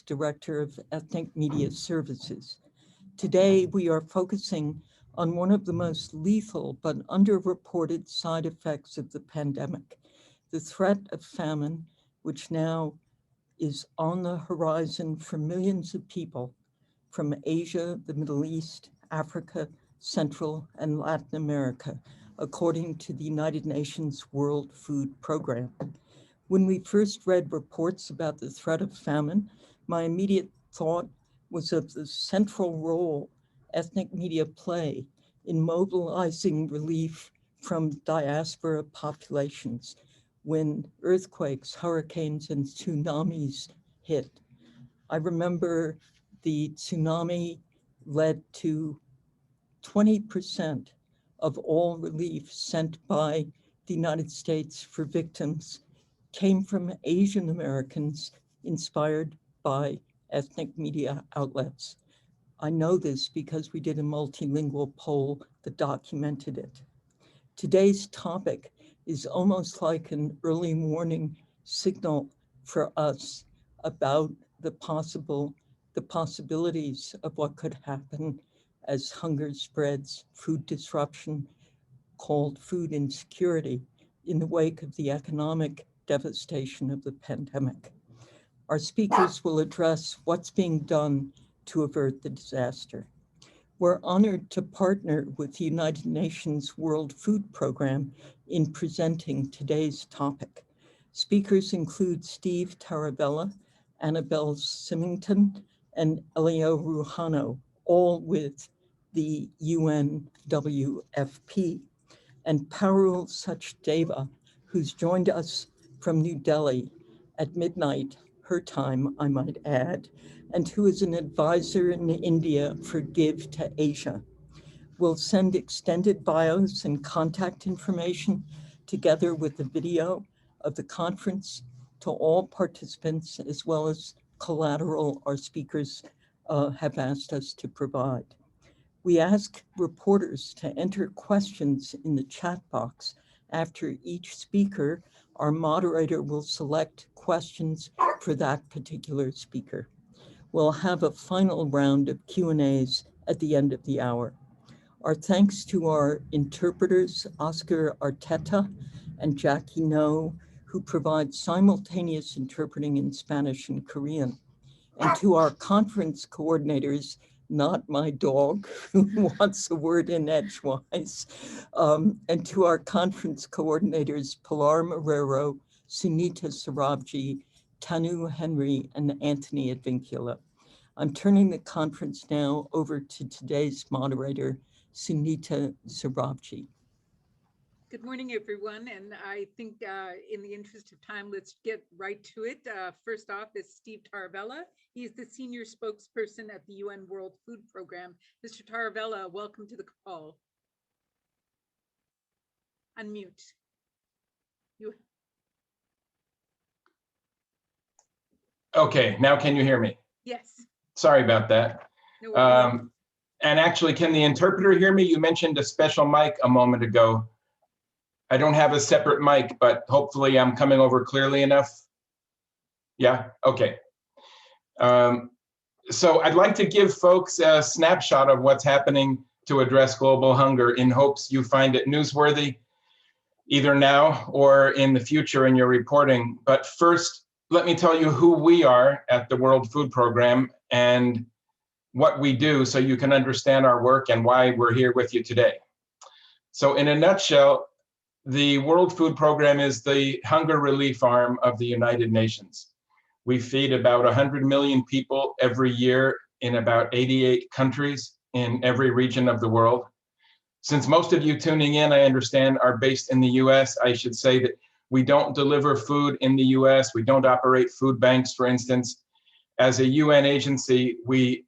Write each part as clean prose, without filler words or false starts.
Director of Ethnic Media Services. Today, we are focusing on one of the most lethal but underreported side effects of the pandemic, the threat of famine, which now is on the horizon for millions of people from Asia, the Middle East, Africa, Central, and Latin America, according to the United Nations World Food Program. When we first read reports about the threat of famine, my immediate thought was of the central role ethnic media play in mobilizing relief from diaspora populations when earthquakes, hurricanes, and tsunamis hit. I remember the tsunami led to 20% of all relief sent by the United States for victims came from Asian Americans inspired by ethnic media outlets. I know this because we did a multilingual poll that documented it. Today's topic is almost like an early warning signal for us about the possibilities of what could happen as hunger spreads, food disruption, called food insecurity, in the wake of the economic devastation of the pandemic. Our speakers will address what's being done to avert the disaster. We're honored to partner with the United Nations World Food Program in presenting today's topic. Speakers include Steve Taravella, Annabelle Symington, and Elio Rujano, all with the UNWFP, and Parul Sachdeva, who's joined us from New Delhi at midnight, her time, I might add, and who is an advisor in India for Give to Asia. We'll send extended bios and contact information together with the video of the conference to all participants, as well as collateral our speakers have asked us to provide. We ask reporters to enter questions in the chat box. After each speaker, our moderator will select questions for that particular speaker. We'll have a final round of Q&As at the end of the hour. Our thanks to our interpreters, Oscar Arteta and Jackie No, who provide simultaneous interpreting in Spanish and Korean, and to our conference coordinators, not my dog, who wants a word in edgewise, and to our conference coordinators, Pilar Marrero, Sunita Sarabji, Tanu Henry, and Anthony Advincula. I'm turning the conference now over to today's moderator, Sunita Sarabji. Good morning, everyone. And I think in the interest of time, let's get right to it. First off is Steve Taravella. He's the senior spokesperson at the UN World Food Program. Mr. Taravella, welcome to the call. Unmute. Okay, now can you hear me? Yes. Sorry about that. No worries. And actually, can the interpreter hear me? You mentioned a special mic a moment ago. I don't have a separate mic, but hopefully I'm coming over clearly enough. Yeah, okay. So I'd like to give folks a snapshot of what's happening to address global hunger in hopes you find it newsworthy, either now or in the future in your reporting. But first, let me tell you who we are at the World Food Program and what we do so you can understand our work and why we're here with you today. So in a nutshell, the World Food Program is the hunger relief arm of the United Nations. We feed about 100 million people every year in about 88 countries in every region of the world. Since most of you tuning in, I understand, are based in the US, I should say that we don't deliver food in the US. We don't operate food banks, for instance. As a UN agency, we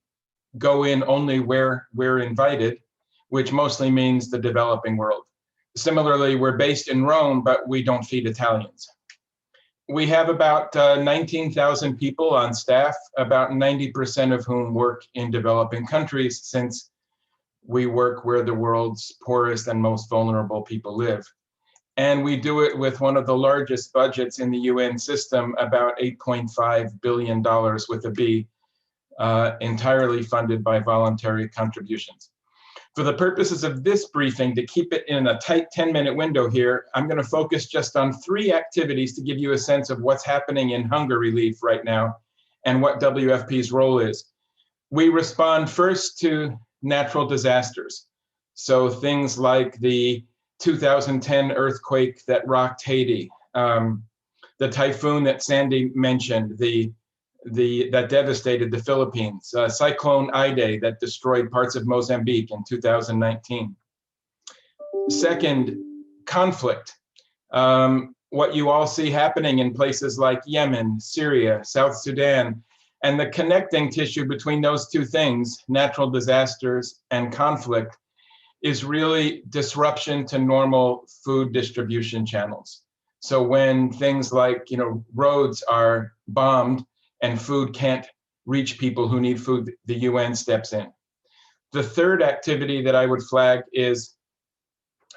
go in only where we're invited, which mostly means the developing world. Similarly, we're based in Rome, but we don't feed Italians. We have about 19,000 people on staff, about 90% of whom work in developing countries, since we work where the world's poorest and most vulnerable people live. And we do it with one of the largest budgets in the UN system, about $8.5 billion with a B, entirely funded by voluntary contributions. For the purposes of this briefing, to keep it in a tight 10-minute window here, I'm going to focus just on 3 activities to give you a sense of what's happening in hunger relief right now and what WFP's role is. We respond first to natural disasters. So things like the 2010 earthquake that rocked Haiti, the typhoon that Sandy mentioned, that devastated the Philippines, Cyclone Idai that destroyed parts of Mozambique in 2019. Second, conflict. What you all see happening in places like Yemen, Syria, South Sudan, and the connecting tissue between those 2 things, natural disasters and conflict, is really disruption to normal food distribution channels. So when things like, roads are bombed and food can't reach people who need food, the UN steps in. The third activity that I would flag is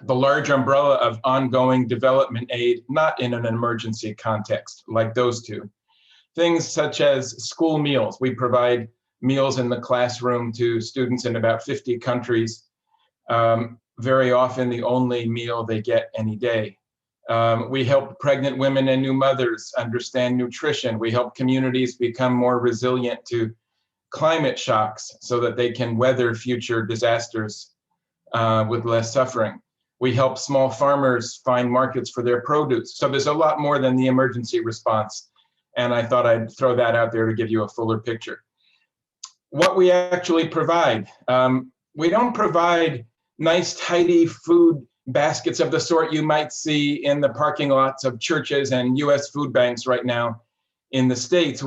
the large umbrella of ongoing development aid, not in an emergency context like those 2. Things such as school meals. We provide meals in the classroom to students in about 50 countries, very often the only meal they get any day. We help pregnant women and new mothers understand nutrition. We help communities become more resilient to climate shocks so that they can weather future disasters with less suffering. We help small farmers find markets for their produce. So there's a lot more than the emergency response. And I thought I'd throw that out there to give you a fuller picture. What we actually provide, we don't provide nice, tidy food baskets of the sort you might see in the parking lots of churches and US food banks right now in the States.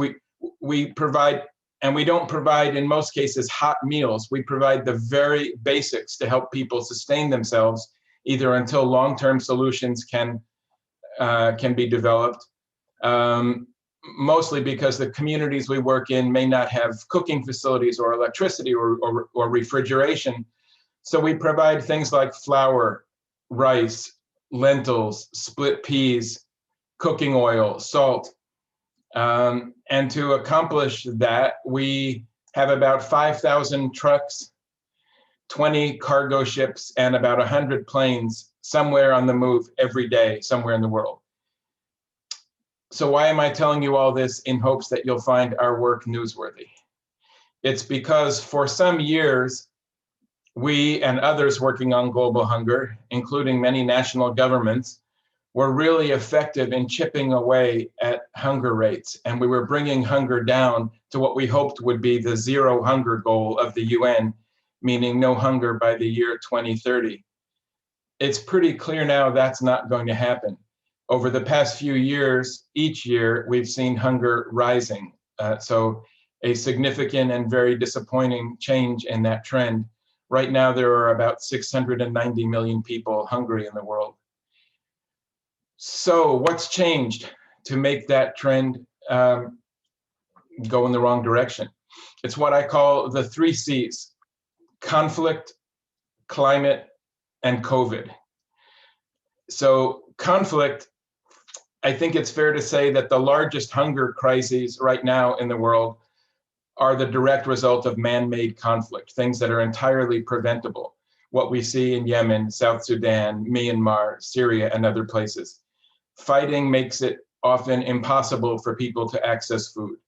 We provide, and we don't provide in most cases hot meals. We provide the very basics to help people sustain themselves, either until long-term solutions can be developed, mostly because the communities we work in may not have cooking facilities or electricity or refrigeration. So we provide things like flour, rice, lentils, split peas, cooking oil, salt. And to accomplish that, we have about 5,000 trucks, 20 cargo ships, and about 100 planes somewhere on the move every day, somewhere in the world. So why am I telling you all this in hopes that you'll find our work newsworthy? It's because for some years, we and others working on global hunger, including many national governments, were really effective in chipping away at hunger rates. And we were bringing hunger down to what we hoped would be the 0 hunger goal of the UN, meaning no hunger by the year 2030. It's pretty clear now that's not going to happen. Over the past few years, each year, we've seen hunger rising. So a significant and very disappointing change in that trend. Right now, there are about 690 million people hungry in the world. So what's changed to make that trend go in the wrong direction? It's what I call the 3 C's: conflict, climate, and COVID. So conflict, I think it's fair to say that the largest hunger crises right now in the world are the direct result of man-made conflict, things that are entirely preventable. What we see in Yemen, South Sudan, Myanmar, Syria, and other places. Fighting makes it often impossible for people to access food.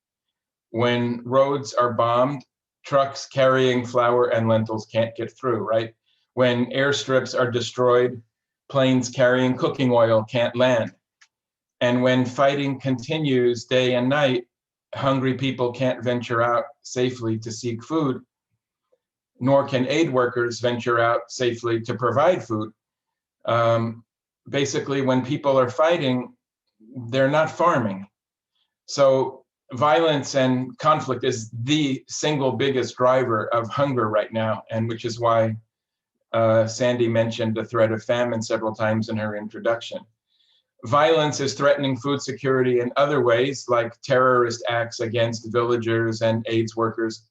When roads are bombed, trucks carrying flour and lentils can't get through, right? When airstrips are destroyed, planes carrying cooking oil can't land. And when fighting continues day and night, hungry people can't venture out safely to seek food, nor can aid workers venture out safely to provide food. Basically, when people are fighting, they're not farming. So violence and conflict is the single biggest driver of hunger right now, and which is why Sandy mentioned the threat of famine several times in her introduction. Violence is threatening food security in other ways, like terrorist acts against villagers and aid workers.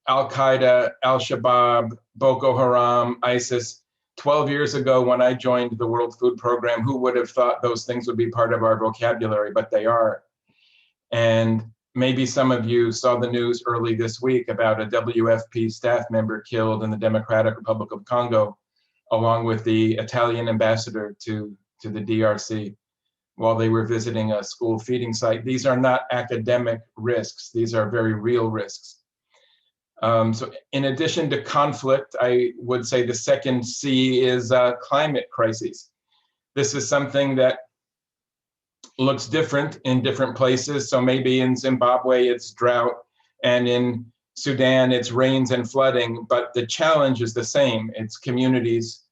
Al-Qaeda, Al-Shabaab, Boko Haram, ISIS, 12 years ago when I joined the World Food Program, who would have thought those things would be part of our vocabulary, but they are. And maybe some of you saw the news early this week about a WFP staff member killed in the Democratic Republic of Congo, along with the Italian ambassador to the DRC while they were visiting a school feeding site. These are not academic risks. These are very real risks. So in addition to conflict, I would say the second C is climate crises. This is something that looks different in different places. So maybe in Zimbabwe, it's drought, and in Sudan, it's rains and flooding, but the challenge is the same. It's communities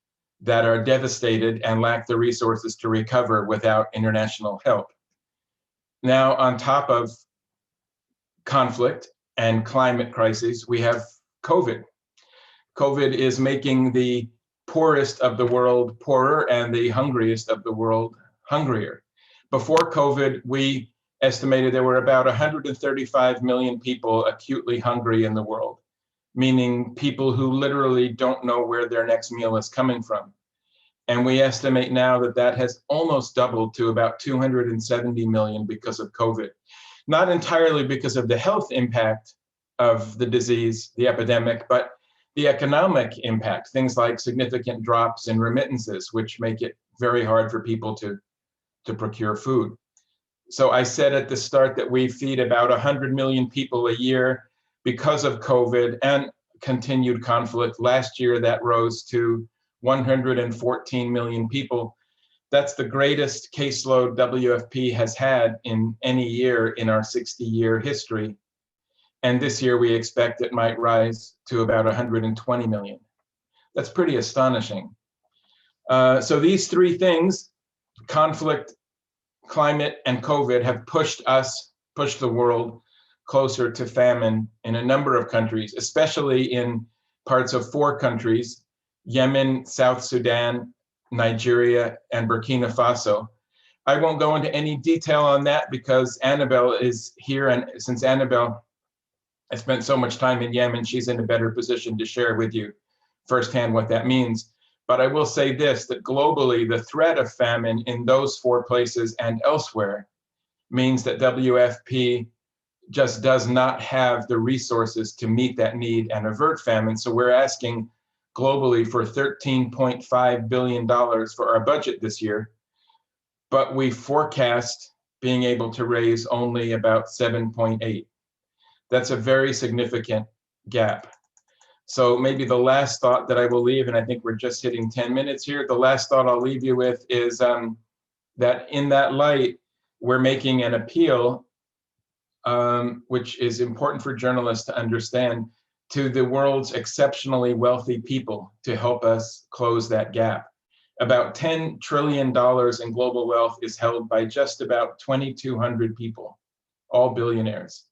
that are devastated and lack the resources to recover without international help. Now, on top of conflict and climate crises, we have COVID. COVID is making the poorest of the world poorer and the hungriest of the world hungrier. Before COVID, we estimated there were about 135 million people acutely hungry in the world, meaning people who literally don't know where their next meal is coming from. And we estimate now that that has almost doubled to about 270 million because of COVID. Not entirely because of the health impact of the disease, the epidemic, but the economic impact, things like significant drops in remittances, which make it very hard for people to procure food. So I said at the start that we feed about 100 million people a year because of COVID and continued conflict. Last year, that rose to 114 million people. That's the greatest caseload WFP has had in any year in our 60-year history. And this year, we expect it might rise to about 120 million. That's pretty astonishing. So these three things, conflict, climate, and COVID, have pushed the world closer to famine in a number of countries, especially in parts of 4 countries: Yemen, South Sudan, Nigeria, and Burkina Faso. I won't go into any detail on that because Annabelle is here, and since Annabelle has spent so much time in Yemen, she's in a better position to share with you firsthand what that means. But I will say this, that globally, the threat of famine in those 4 places and elsewhere means that WFP just does not have the resources to meet that need and avert famine. So we're asking globally for $13.5 billion for our budget this year, but we forecast being able to raise only about 7.8. That's a very significant gap. So maybe the last thought that I will leave, and I think we're just hitting 10 minutes here, the last thought I'll leave you with is that in that light, we're making an appeal, which is important for journalists to understand, to the world's exceptionally wealthy people to help us close that gap. About $10 trillion in global wealth is held by just about 2,200 people, all billionaires.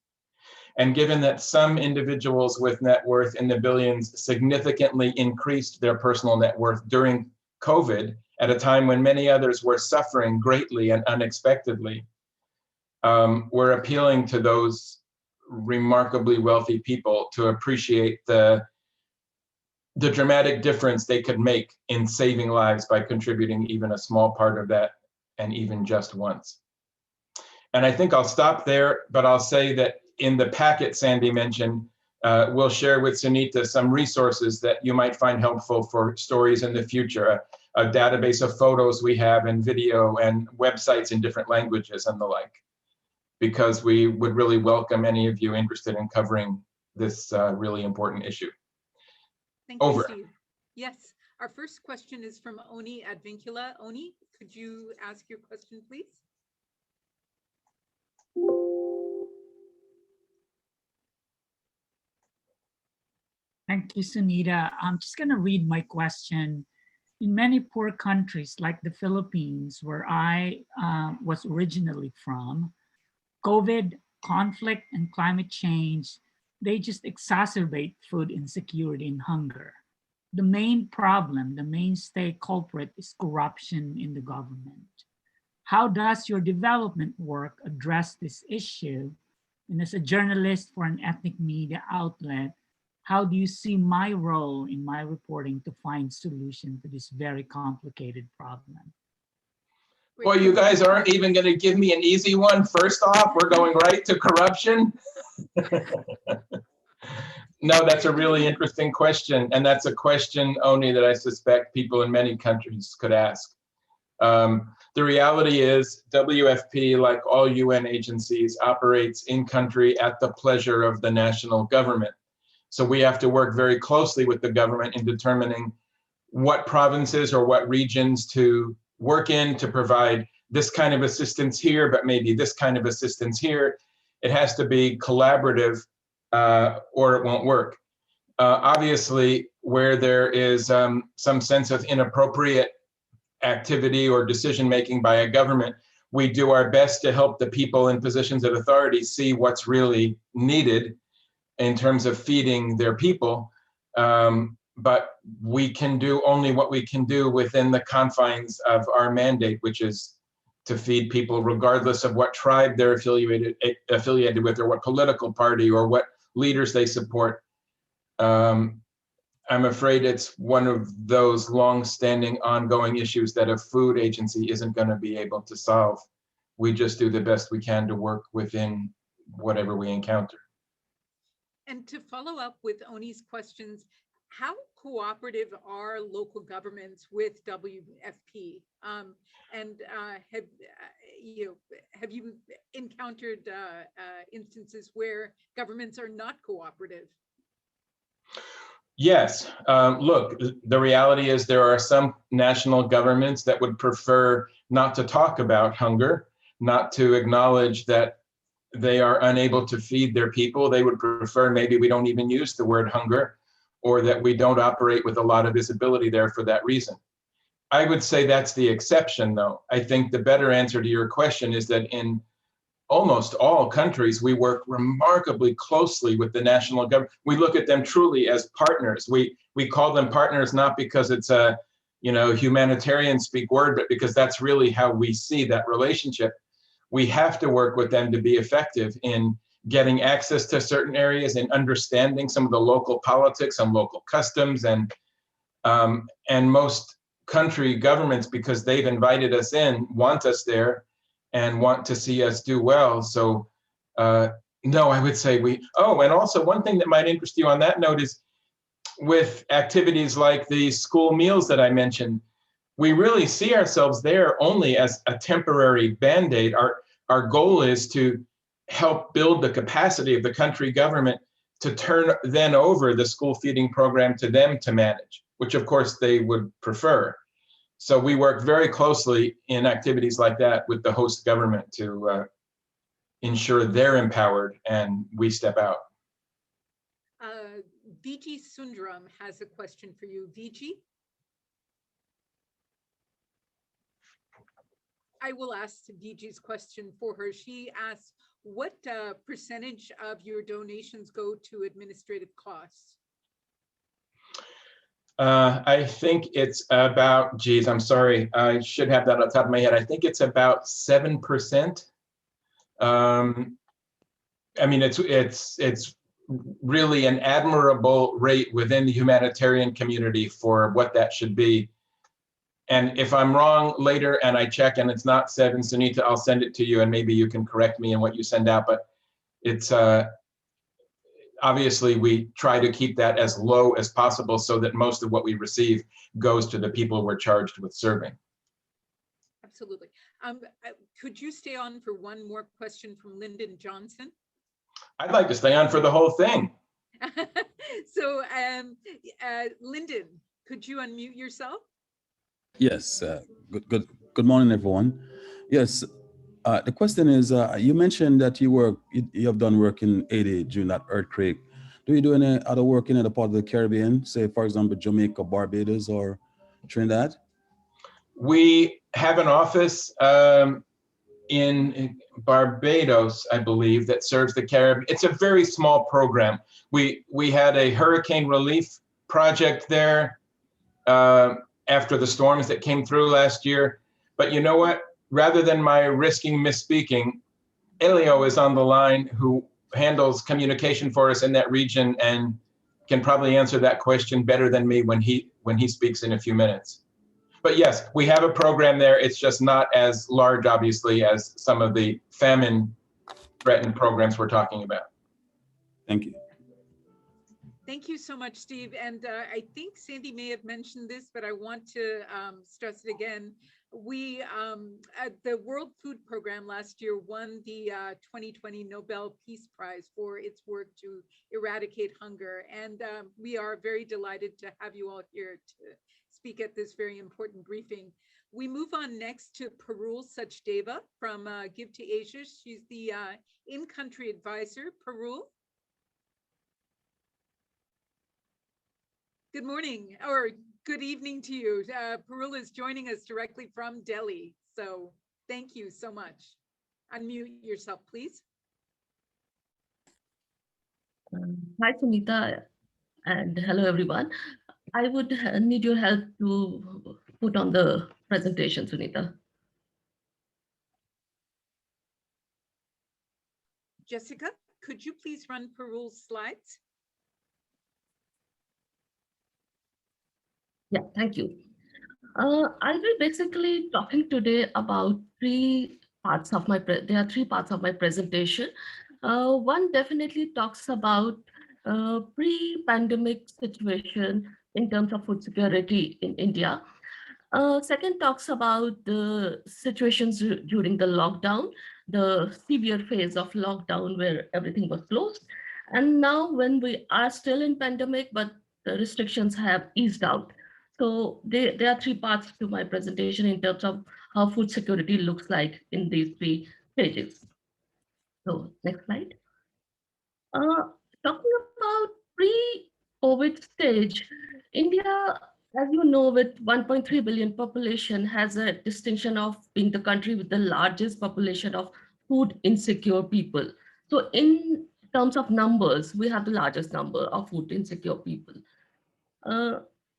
And given that some individuals with net worth in the billions significantly increased their personal net worth during COVID, at a time when many others were suffering greatly and unexpectedly, we're appealing to those remarkably wealthy people to appreciate the dramatic difference they could make in saving lives by contributing even a small part of that, and even just once. And I think I'll stop there, but I'll say that in the packet Sandy mentioned, we'll share with Sunita some resources that you might find helpful for stories in the future, a database of photos we have and video and websites in different languages and the like, because we would really welcome any of you interested in covering this really important issue. Thank you, Steve. Yes, our first question is from Oni Advincula. Oni, could you ask your question, please? Thank you, Sunita. I'm just going to read my question. In many poor countries like the Philippines, where I was originally from, COVID, conflict, and climate change, they just exacerbate food insecurity and hunger. The main problem, the mainstay culprit, is corruption in the government. How does your development work address this issue? And as a journalist for an ethnic media outlet, how do you see my role in my reporting to find solution to this very complicated problem? Boy, you guys aren't even going to give me an easy one. First off, we're going right to corruption. No, that's a really interesting question. And that's a question, Oni, that I suspect people in many countries could ask. The reality is WFP, like all UN agencies, operates in country at the pleasure of the national government. So we have to work very closely with the government in determining what provinces or what regions to work in to provide this kind of assistance here, but maybe this kind of assistance here. It has to be collaborative or it won't work. Obviously, where there is some sense of inappropriate activity or decision-making by a government, we do our best to help the people in positions of authority see what's really needed in terms of feeding their people. But we can do only what we can do within the confines of our mandate, which is to feed people regardless of what tribe they're affiliated with or what political party or what leaders they support. I'm afraid it's one of those long-standing ongoing issues that a food agency isn't going to be able to solve. We just do the best we can to work within whatever we encounter. And to follow up with Oni's questions, how cooperative are local governments with WFP? Have you encountered instances where governments are not cooperative? Yes. Look, the reality is there are some national governments that would prefer not to talk about hunger, not to acknowledge that they are unable to feed their people. They would prefer maybe we don't even use the word hunger, or that we don't operate with a lot of visibility there for that reason. I would say that's the exception, though. I think the better answer to your question is that in almost all countries, we work remarkably closely with the national government. We look at them truly as partners. We call them partners not because it's a humanitarian speak word, but because that's really how we see that relationship. We have to work with them to be effective in getting access to certain areas and understanding some of the local politics and local customs, and most country governments, because they've invited us in, want us there and want to see us do well. So no, I would say and also one thing that might interest you on that note is with activities like the school meals that I mentioned, we really see ourselves there only as a temporary Band-Aid. Our goal is to help build the capacity of the country government to turn then over the school feeding program to them to manage, which of course they would prefer. So we work very closely in activities like that with the host government to ensure they're empowered and we step out. Vijay Sundaram has a question for you. Vijay? I will ask Vijay's question for her. She asks, what percentage of your donations go to administrative costs? I think it's about, I'm sorry, I should have that on the top of my head. I think it's about 7%. I mean, it's really an admirable rate within the humanitarian community for what that should be. And if I'm wrong later and I check and it's not 7, Sunita, I'll send it to you and maybe you can correct me in what you send out. But it's obviously we try to keep that as low as possible so that most of what we receive goes to the people we're charged with serving. Absolutely. Could you stay on for one more question from Lyndon Johnson? I'd like to stay on for the whole thing. So Lyndon, could you unmute yourself? Yes, good morning, everyone. Yes, the question is, you mentioned that you have done work in Haiti during that earthquake. Do you do any other work in other part of the Caribbean, say, for example, Jamaica, Barbados, or Trinidad? We have an office in Barbados, I believe, that serves the Caribbean. It's a very small program. We had a hurricane relief project there after the storms that came through last year. But you know what? Rather than my risking misspeaking, Elio is on the line, who handles communication for us in that region, and can probably answer that question better than me when he speaks in a few minutes. But yes, we have a program there. It's just not as large, obviously, as some of the famine threatened programs we're talking about. Thank you. Thank you so much, Steve. And I think Sandy may have mentioned this, but I want to stress it again. We, at the World Food Program last year, won the 2020 Nobel Peace Prize for its work to eradicate hunger. And we are very delighted to have you all here to speak at this very important briefing. We move on next to Parul Sachdeva from Give to Asia. She's the in-country advisor. Parul. Good morning or good evening to you. Parul is joining us directly from Delhi. So thank you so much. Unmute yourself, please. Hi, Sunita, and hello, everyone. I would need your help to put on the presentation, Sunita. Jessica, could you please run Parul's slides? Yeah, thank you. I'll be basically talking today about three parts of my, there are three parts of my presentation. One definitely talks about pre-pandemic situation in terms of food security in India. Second talks about the situations during the lockdown, the severe phase of lockdown where everything was closed. And now when we are still in pandemic, but the restrictions have eased out. So there are three parts to my presentation in terms of how food security looks like in these three stages. So next slide. Talking about pre-COVID stage, India, as you know, with 1.3 billion population, has a distinction of being the country with the largest population of food insecure people. So in terms of numbers, we have the largest number of food insecure people.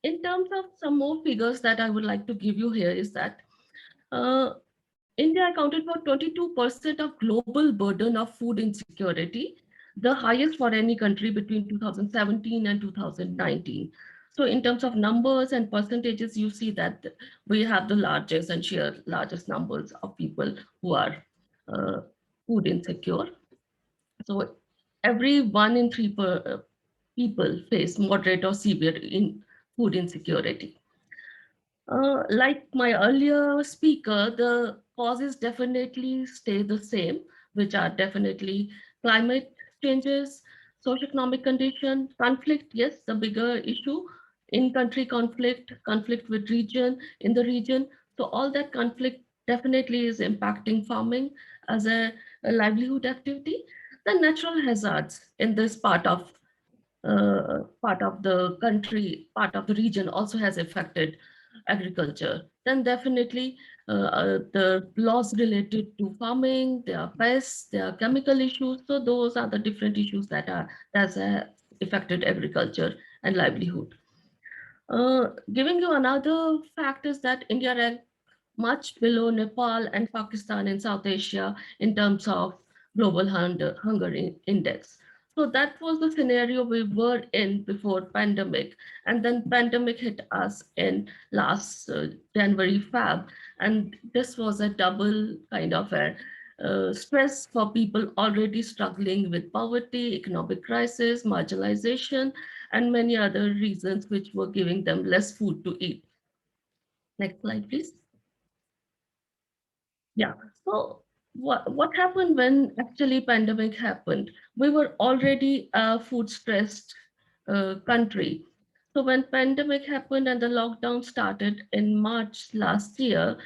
In terms of some more figures that I would like to give you here is that India accounted for 22% of global burden of food insecurity, the highest for any country between 2017 and 2019. So in terms of numbers and percentages, you see that we have the largest and sheer largest numbers of people who are food insecure. So every 1 in 3 people face moderate or severe food insecurity. Like my earlier speaker, the causes definitely stay the same, which are definitely climate changes, socioeconomic condition, conflict, yes, the bigger issue, in-country conflict, conflict with region, in the region. So all that conflict definitely is impacting farming as a livelihood activity. The natural hazards in this part of the country, part of the region also has affected agriculture. Then definitely the laws related to farming, there are pests, there are chemical issues. So those are the different issues that has affected agriculture and livelihood. Giving you another fact is that India ranked much below Nepal and Pakistan in South Asia in terms of global hunger index. So that was the scenario we were in before pandemic. And then pandemic hit us in last January, Feb. And this was a double kind of a stress for people already struggling with poverty, economic crisis, marginalization, and many other reasons which were giving them less food to eat. Next slide, please. Yeah, so what happened when actually pandemic happened? We were already a food stressed country. So when pandemic happened and the lockdown started in March last year,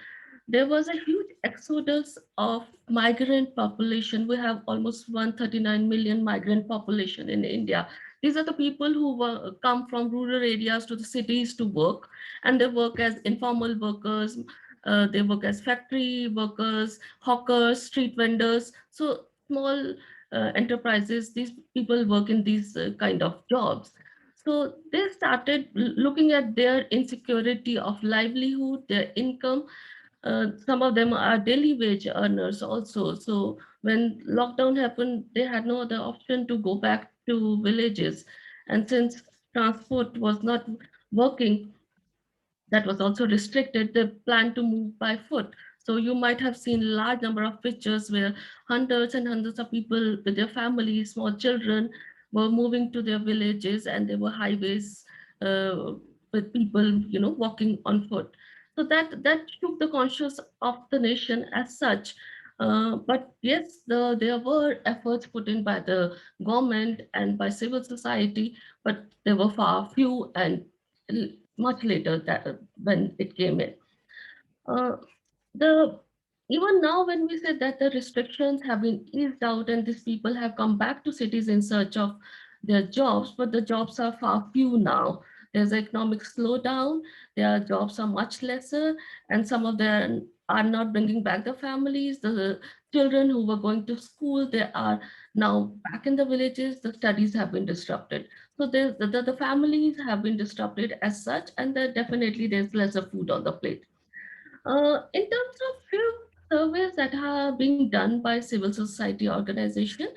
there was a huge exodus of migrant population. We have almost 139 million migrant population in India. These are the people who come from rural areas to the cities to work, and they work as informal workers, they work as factory workers, hawkers, street vendors. So small enterprises, these people work in these kind of jobs. So they started looking at their insecurity of livelihood, their income. Some of them are daily wage earners also. So when lockdown happened, they had no other option to go back to villages. And since transport was not working, that was also restricted, they planned to move by foot. So you might have seen large number of pictures where hundreds and hundreds of people with their families, small children, were moving to their villages, and there were highways with people, walking on foot. So that shook the conscience of the nation as such. But yes, there were efforts put in by the government and by civil society, but they were far few and much later that when it came in. Uh, the Even now, when we say that the restrictions have been eased out and these people have come back to cities in search of their jobs, but the jobs are far few now. There's economic slowdown, their jobs are much lesser, and some of them are not bringing back their families. The children who were going to school, they are now back in the villages. The studies have been disrupted. So the families have been disrupted as such, and definitely there's lesser food on the plate. In terms of few surveys that are being done by civil society organization,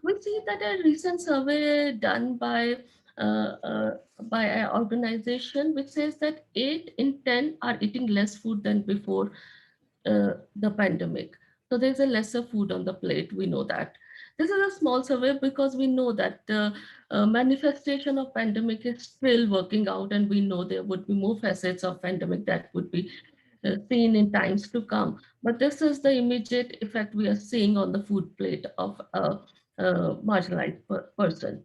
we see that a recent survey done uh, uh, by an organization which says that 8 in 10 are eating less food than before the pandemic. So there's a lesser food on the plate, we know that. This is a small survey because we know that the manifestation of pandemic is still working out, and we know there would be more facets of pandemic that would be seen in times to come. But this is the immediate effect we are seeing on the food plate of a marginalized person.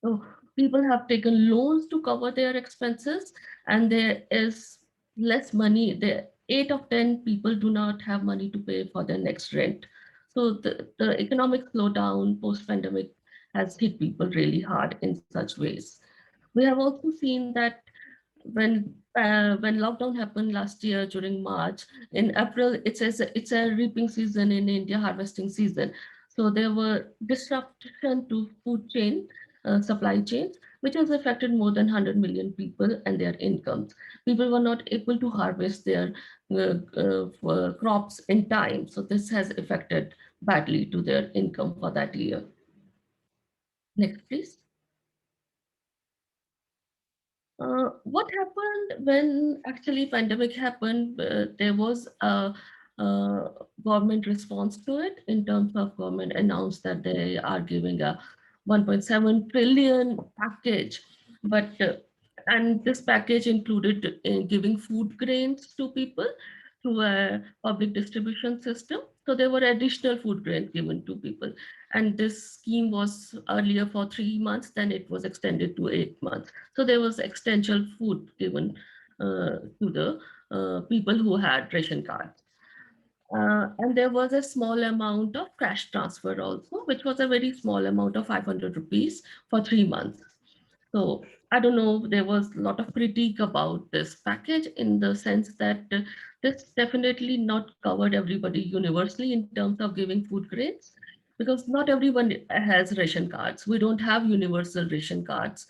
So people have taken loans to cover their expenses, and there is less money. There, 8 of 10 people do not have money to pay for their next rent. So the economic slowdown post-pandemic has hit people really hard in such ways. We have also seen that when lockdown happened last year during March, in April, it's a reaping season in India, harvesting season. So there were disruption to food chain, supply chains, which has affected more than 100 million people and their incomes. People were not able to harvest their crops in time. So this has affected badly to their income for that year. Next, please. What happened when actually pandemic happened? There was a government response to it in terms of government announced that they are giving a 1.7 trillion package, but and this package included giving food grains to people through a public distribution system. So there were additional food grains given to people. And this scheme was earlier for 3 months, then it was extended to 8 months. So there was extension food given to the people who had ration cards. And there was a small amount of cash transfer also, which was a very small amount of 500 rupees for 3 months. So I don't know, there was a lot of critique about this package in the sense that this definitely not covered everybody universally in terms of giving food grains, because not everyone has ration cards. We don't have universal ration cards.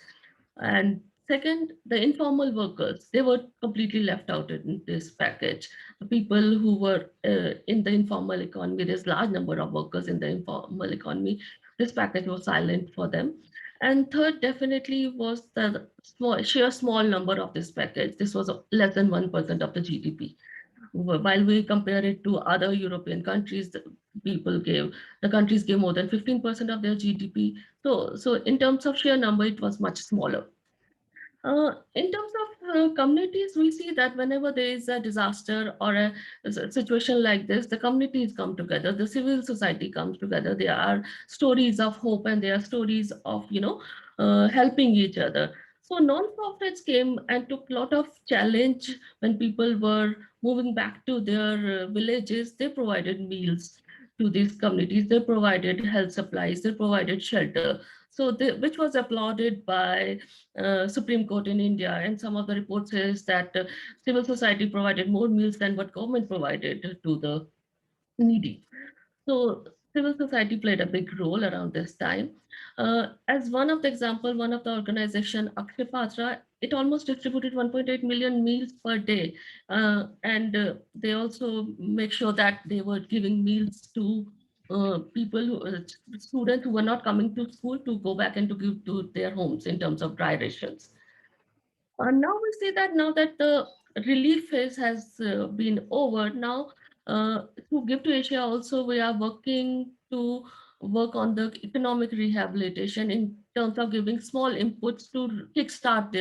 And second, the informal workers, they were completely left out in this package. The people who were in the informal economy, there's a large number of workers in the informal economy. This package was silent for them. And third, definitely was the sheer small number of this package. This was less than 1% of the GDP. While we compare it to other European countries, the countries gave more than 15% of their GDP. So in terms of sheer number, it was much smaller. In terms of communities, we see that whenever there is a disaster or a situation like this, the communities come together, the civil society comes together. There are stories of hope and there are stories of, helping each other. So non-profits came and took a lot of challenge when people were moving back to their villages. They provided meals to these communities. They provided health supplies. They provided shelter. So which was applauded by Supreme Court in India, and some of the reports says that civil society provided more meals than what government provided to the needy. So civil society played a big role around this time. As one of the example, one of the organization, Akshay Patra, it almost distributed 1.8 million meals per day. And they also make sure that they were giving meals to people, students who were not coming to school to go back and to give to their homes in terms of dry rations. Now we see that now that the relief phase has been over, now through Give to Asia also we are working to work on the economic rehabilitation in terms of giving small inputs to kickstart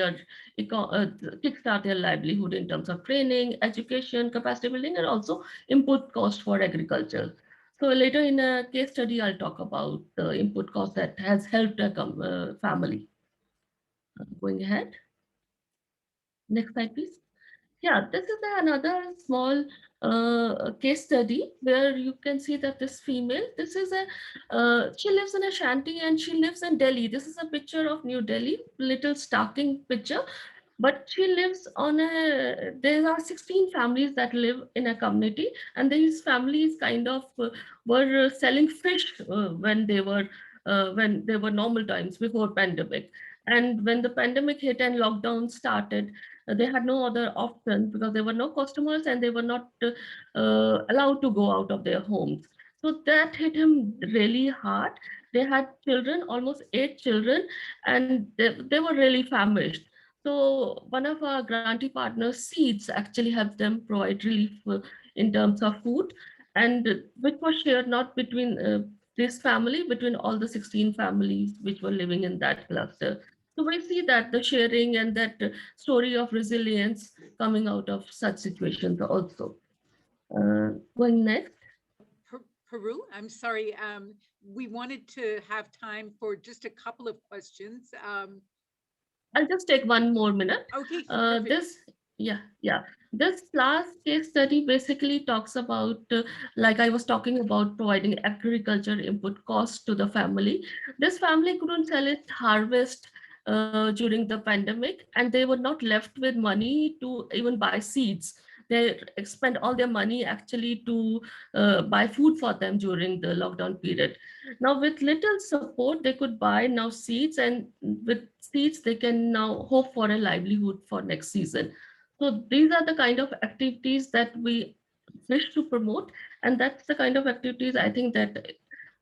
their livelihood in terms of training, education, capacity building, and also input cost for agriculture. So later in a case study, I'll talk about the input cost that has helped a family. Going ahead. Next slide, please. Yeah, this is another small case study where you can see that this female, this is she lives in a shanty and she lives in Delhi. This is a picture of New Delhi, little starting picture, but she lives on there are 16 families that live in a community, and these families kind of were selling fish when they were normal times before pandemic. And when the pandemic hit and lockdown started, they had no other option because there were no customers and they were not allowed to go out of their homes. So that hit him really hard. They had children, almost 8 children, and they were really famished. So one of our grantee partners, Seeds, actually helped them provide relief in terms of food, and which was shared not between this family, between all the 16 families which were living in that cluster. So we see that the sharing and that story of resilience coming out of such situations also. Going next. Peru, I'm sorry. We wanted to have time for just a couple of questions. I'll just take one more minute. Okay. This last case study basically talks about, like I was talking about, providing agriculture input cost to the family. This family couldn't sell its harvest during the pandemic, and they were not left with money to even buy seeds. They spent all their money actually to buy food for them during the lockdown period. Now, with little support, they could buy now seeds, and with seeds, they can now hope for a livelihood for next season. So these are the kind of activities that we wish to promote, and that's the kind of activities I think that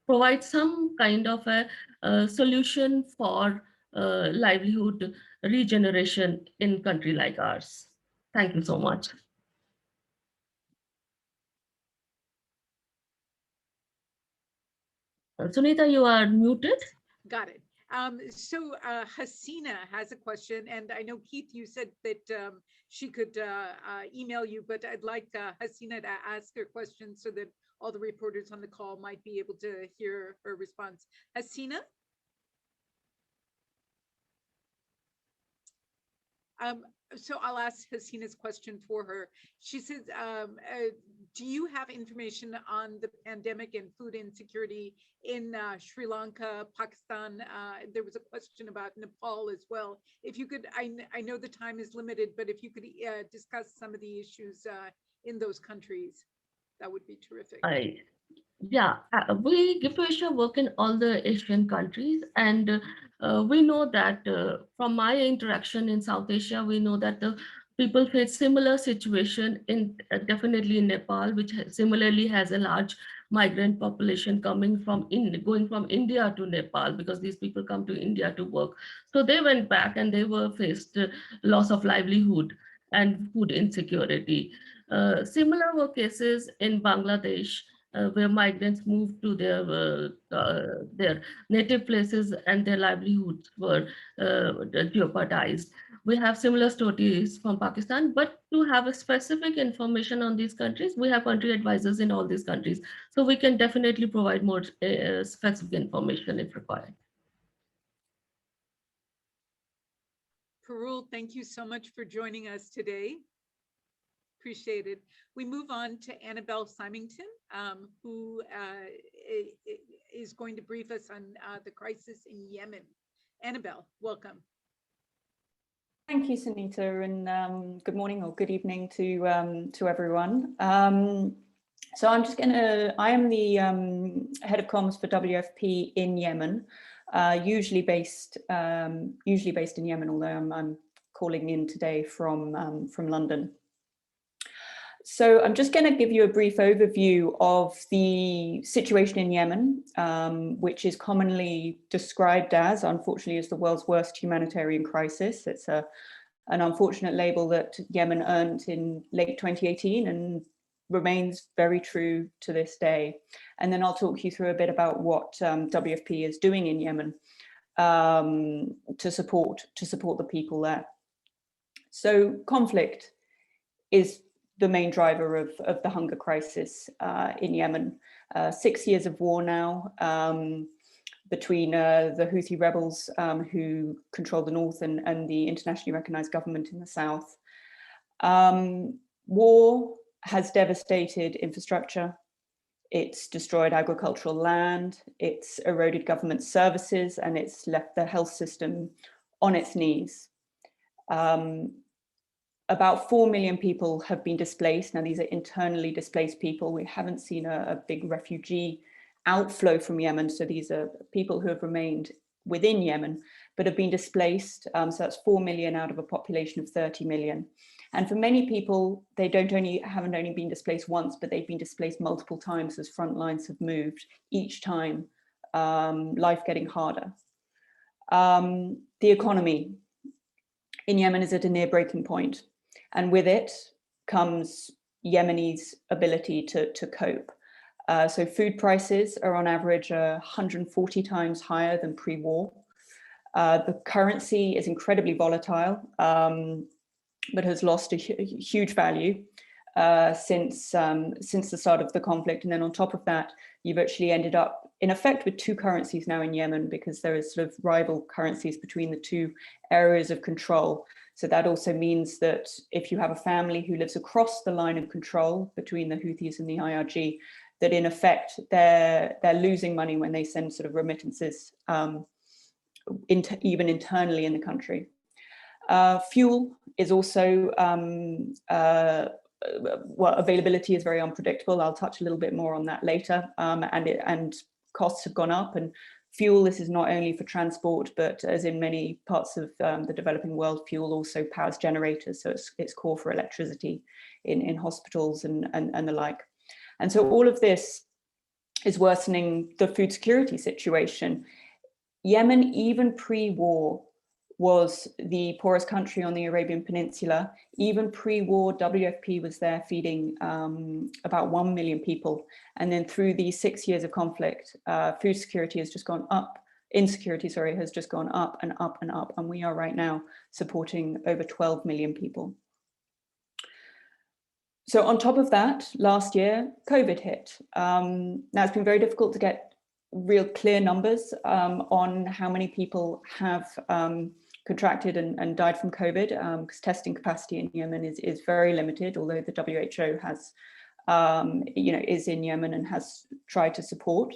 provide some kind of a solution for livelihood regeneration in country like ours. Thank you so much. Sunita, you are muted. Got it. So Hasina has a question, and I know, Keith, you said that she could email you, but I'd like Hasina to ask her question so that all the reporters on the call might be able to hear her response. Hasina? So I'll ask Hasina's question for her. She says, do you have information on the pandemic and food insecurity in Sri Lanka, Pakistan? There was a question about Nepal as well. If you could, I know the time is limited, but if you could discuss some of the issues in those countries, that would be terrific. We Give to Asia work in all the Asian countries, and we know that from my interaction in South Asia, we know that the people face similar situation in definitely in Nepal, which similarly has a large migrant population going from India to Nepal, because these people come to India to work. So they went back and they were faced loss of livelihood and food insecurity. Similar were cases in Bangladesh, where migrants moved to their native places and their livelihoods were jeopardized. We have similar stories from Pakistan, but to have a specific information on these countries, we have country advisors in all these countries. So we can definitely provide more specific information if required. Parul, thank you so much for joining us today. Appreciate it. We move on to Annabelle Symington, who is going to brief us on the crisis in Yemen. Annabelle, welcome. Thank you, Sunita, and good morning or good evening to everyone. So I am the head of comms for WFP in Yemen, usually based in Yemen, although I'm calling in today from London. So I'm just going to give you a brief overview of the situation in Yemen, which is commonly described as, unfortunately, as the world's worst humanitarian crisis. It's an unfortunate label that Yemen earned in late 2018 and remains very true to this day. And then I'll talk you through a bit about what WFP is doing in Yemen to support the people there. So conflict is the main driver of the hunger crisis in Yemen. 6 years of war now between the Houthi rebels who control the north and the internationally recognized government in the south. War has devastated infrastructure. It's destroyed agricultural land, it's eroded government services, and it's left the health system on its knees. About 4 million people have been displaced. Now, these are internally displaced people. We haven't seen a big refugee outflow from Yemen. So these are people who have remained within Yemen, but have been displaced. So that's 4 million out of a population of 30 million. And for many people, they haven't only been displaced once, but they've been displaced multiple times as front lines have moved, each time life getting harder. The economy in Yemen is at a near breaking point. And with it comes Yemenis' ability to cope. So food prices are on average 140 times higher than pre-war. The currency is incredibly volatile, but has lost a huge value since the start of the conflict. And then on top of that, you've actually ended up in effect with two currencies now in Yemen, because there is sort of rival currencies between the two areas of control. So that also means that if you have a family who lives across the line of control between the Houthis and the IRG, that in effect they're losing money when they send sort of remittances, even internally in the country. Fuel is also, availability is very unpredictable. I'll touch a little bit more on that later. And costs have gone up, and fuel, this is not only for transport, but as in many parts of the developing world, fuel also powers generators. So it's core for electricity in hospitals and the like. And so all of this is worsening the food security situation. Yemen, even pre-war, was the poorest country on the Arabian Peninsula. Even pre-war, WFP was there feeding about 1 million people. And then through these 6 years of conflict, food security has just gone up. Insecurity, sorry, has just gone up and up and up. And we are right now supporting over 12 million people. So on top of that, last year, COVID hit. Now it's been very difficult to get real clear numbers on how many people have contracted and died from COVID, because testing capacity in Yemen is very limited, although the WHO has, is in Yemen and has tried to support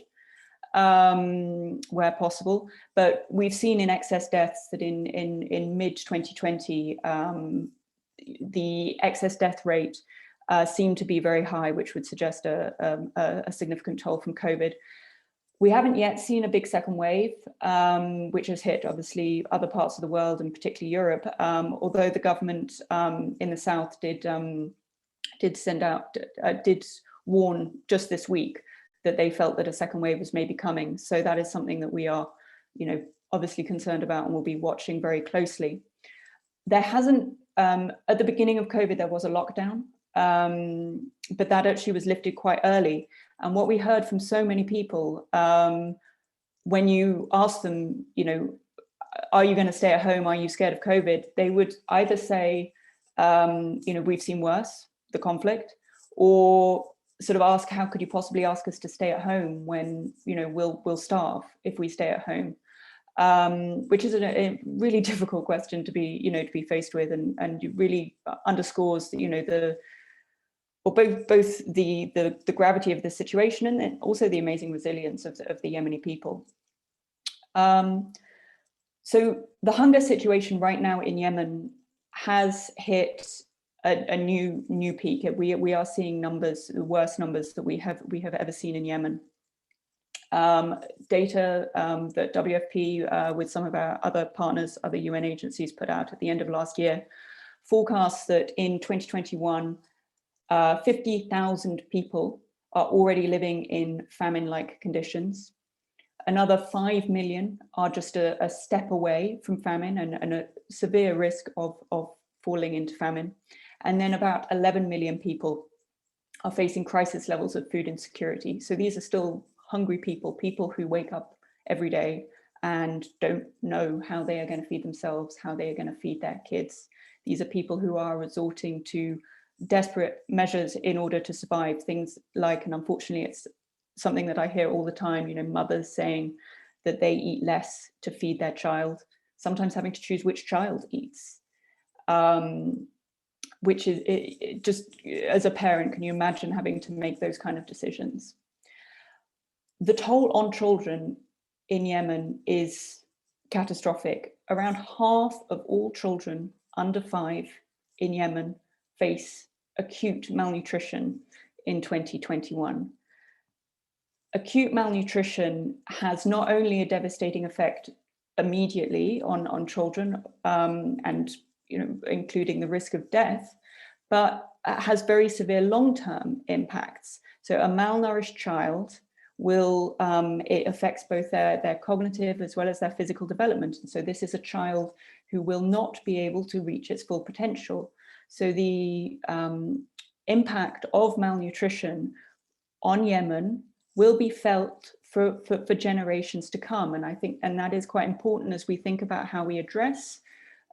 where possible. But we've seen in excess deaths that in mid-2020, the excess death rate seemed to be very high, which would suggest a significant toll from COVID. We haven't yet seen a big second wave, which has hit obviously other parts of the world and particularly Europe. Although the government in the south did warn just this week that they felt that a second wave was maybe coming. So that is something that we are, obviously concerned about and will be watching very closely. There hasn't, at the beginning of COVID, there was a lockdown, but that actually was lifted quite early. And what we heard from so many people, when you ask them, are you going to stay at home? Are you scared of COVID? They would either say, we've seen worse, the conflict, or sort of ask, how could you possibly ask us to stay at home when, we'll starve if we stay at home? Which is a really difficult question to be faced with, and it really underscores both the gravity of the situation and then also the amazing resilience of the Yemeni people. So the hunger situation right now in Yemen has hit a new peak. We are seeing numbers, the worst numbers that we have ever seen in Yemen. Data that WFP with some of our other partners, other UN agencies put out at the end of last year, forecasts that in 2021, 50,000 people are already living in famine-like conditions. Another 5 million are just a step away from famine and a severe risk of falling into famine. And then about 11 million people are facing crisis levels of food insecurity. So these are still hungry people, people who wake up every day and don't know how they are going to feed themselves, how they are going to feed their kids. These are people who are resorting to desperate measures in order to survive, things like, and unfortunately it's something that I hear all the time, you know, mothers saying that they eat less to feed their child, sometimes having to choose which child eats. Which is it just, as a parent, can you imagine having to make those kind of decisions? The toll on children in Yemen is catastrophic. Around half of all children under 5 in Yemen face acute malnutrition in 2021. Acute malnutrition has not only a devastating effect immediately on children, and including the risk of death, but has very severe long-term impacts. So a malnourished child will, it affects both their cognitive as well as their physical development. And so this is a child who will not be able to reach its full potential. So the impact of malnutrition on Yemen will be felt for generations to come. And I think, and that is quite important as we think about how we address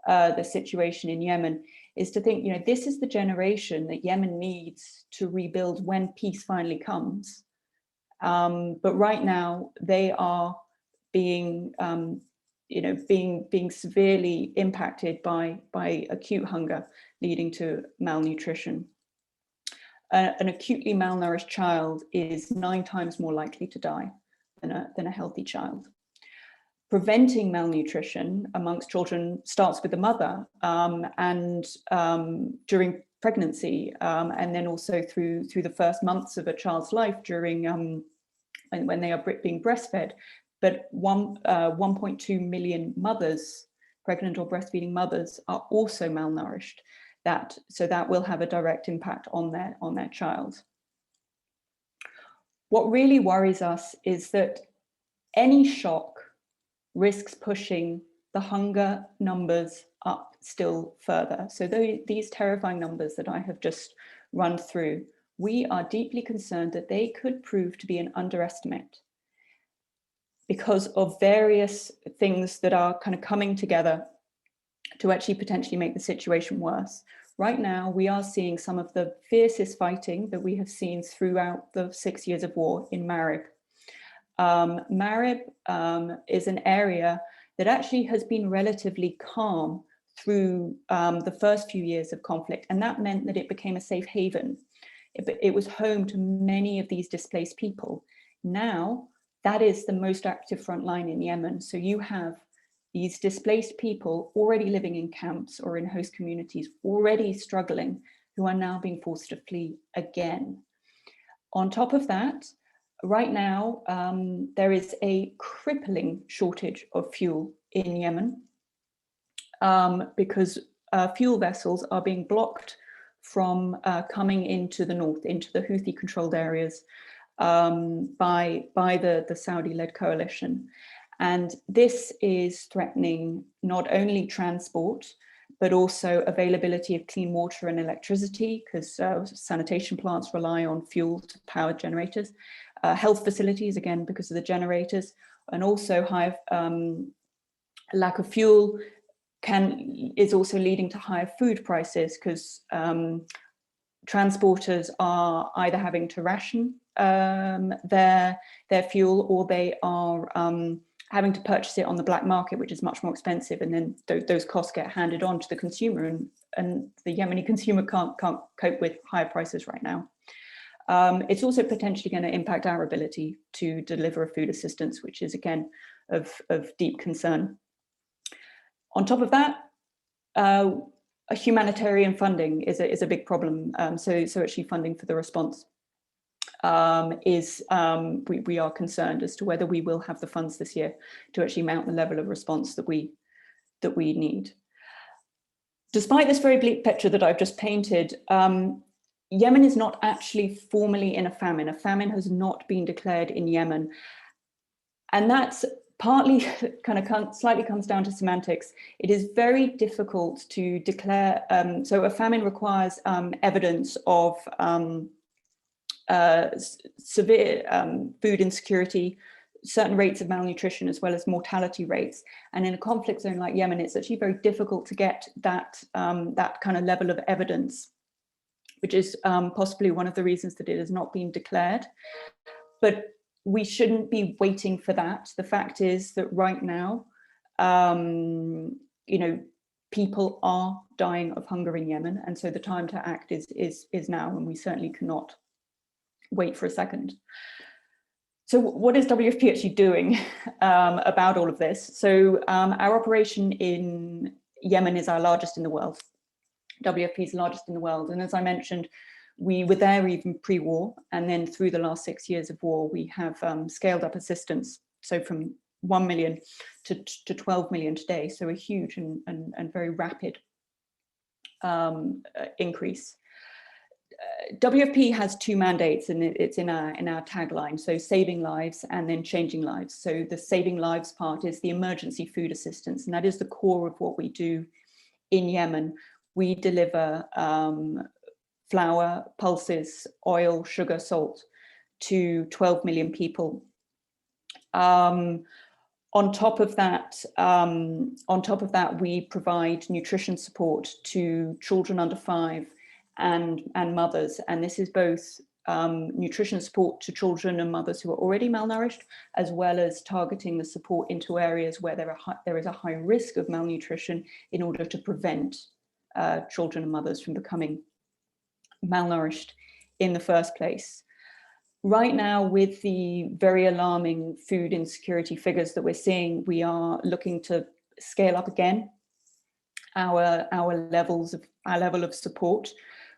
the situation in Yemen, is to think, this is the generation that Yemen needs to rebuild when peace finally comes. But right now they are being, being severely impacted by acute hunger, leading to malnutrition. An acutely malnourished child is 9 times more likely to die than a healthy child. Preventing malnutrition amongst children starts with the mother, and during pregnancy, and then also through the first months of a child's life during when they are being breastfed. But 1.2 million mothers, pregnant or breastfeeding mothers, are also malnourished. So that will have a direct impact on their child. What really worries us is that any shock risks pushing the hunger numbers up still further. So these terrifying numbers that I have just run through, we are deeply concerned that they could prove to be an underestimate because of various things that are kind of coming together to actually potentially make the situation worse. Right now, we are seeing some of the fiercest fighting that we have seen throughout the 6 years of war in Marib. Marib is an area that actually has been relatively calm through the first few years of conflict, and that meant that it became a safe haven. It was home to many of these displaced people. Now, that is the most active front line in Yemen. So you have these displaced people already living in camps or in host communities, already struggling, who are now being forced to flee again. On top of that, right now, there is a crippling shortage of fuel in Yemen because fuel vessels are being blocked from coming into the north, into the Houthi-controlled areas by the Saudi-led coalition. And this is threatening not only transport, but also availability of clean water and electricity, because sanitation plants rely on fuel to power generators, health facilities, again, because of the generators, and also high lack of fuel is also leading to higher food prices, because transporters are either having to ration their fuel, or they are having to purchase it on the black market, which is much more expensive, and then those costs get handed on to the consumer, and the Yemeni consumer can't cope with higher prices right now. It's also potentially going to impact our ability to deliver a food assistance, which is again of deep concern. On top of that, a humanitarian funding is a big problem. So actually funding for the response we are concerned as to whether we will have the funds this year to actually mount the level of response that we need. Despite this very bleak picture that I've just painted, Yemen is not actually formally in a famine. A famine has not been declared in Yemen. And that's partly slightly comes down to semantics. It is very difficult to declare, so a famine requires evidence of severe food insecurity, certain rates of malnutrition, as well as mortality rates. And in a conflict zone like Yemen, it's actually very difficult to get that, that kind of level of evidence, which is possibly one of the reasons that it has not been declared. But we shouldn't be waiting for that. The fact is that right now, you know, people are dying of hunger in Yemen, and so the time to act is now, and we certainly cannot wait for a second. So what is WFP actually doing about all of this? So our operation in Yemen is our largest in the world. WFP is largest in the world, and as I mentioned, we were there even pre-war, and then through the last 6 years of war, we have scaled up assistance. So from 1 million to 12 million today. So a huge and very rapid increase. WFP has two mandates, and it's in our tagline. So saving lives and then changing lives. So the saving lives part is the emergency food assistance, and that is the core of what we do in Yemen. We deliver flour, pulses, oil, sugar, salt to 12 million people. On top of that, we provide nutrition support to children under 5 and mothers, and this is both nutrition support to children and mothers who are already malnourished, as well as targeting the support into areas where there is a high risk of malnutrition in order to prevent children and mothers from becoming malnourished in the first place. Right now, with the very alarming food insecurity figures that we're seeing, we are looking to scale up again our level of support.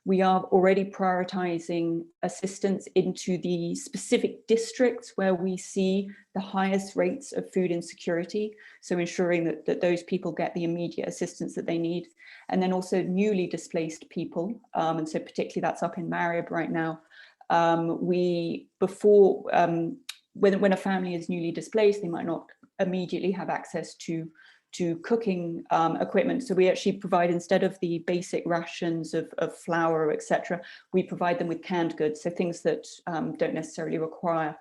We are already prioritizing assistance into the specific districts where we see the highest rates of food insecurity. So ensuring that those people get the immediate assistance that they need. And then also newly displaced people. And so particularly that's up in Marib right now. When a family is newly displaced, they might not immediately have access to cooking equipment. So we actually provide, instead of the basic rations of flour, etc., we provide them with canned goods, so things that don't necessarily require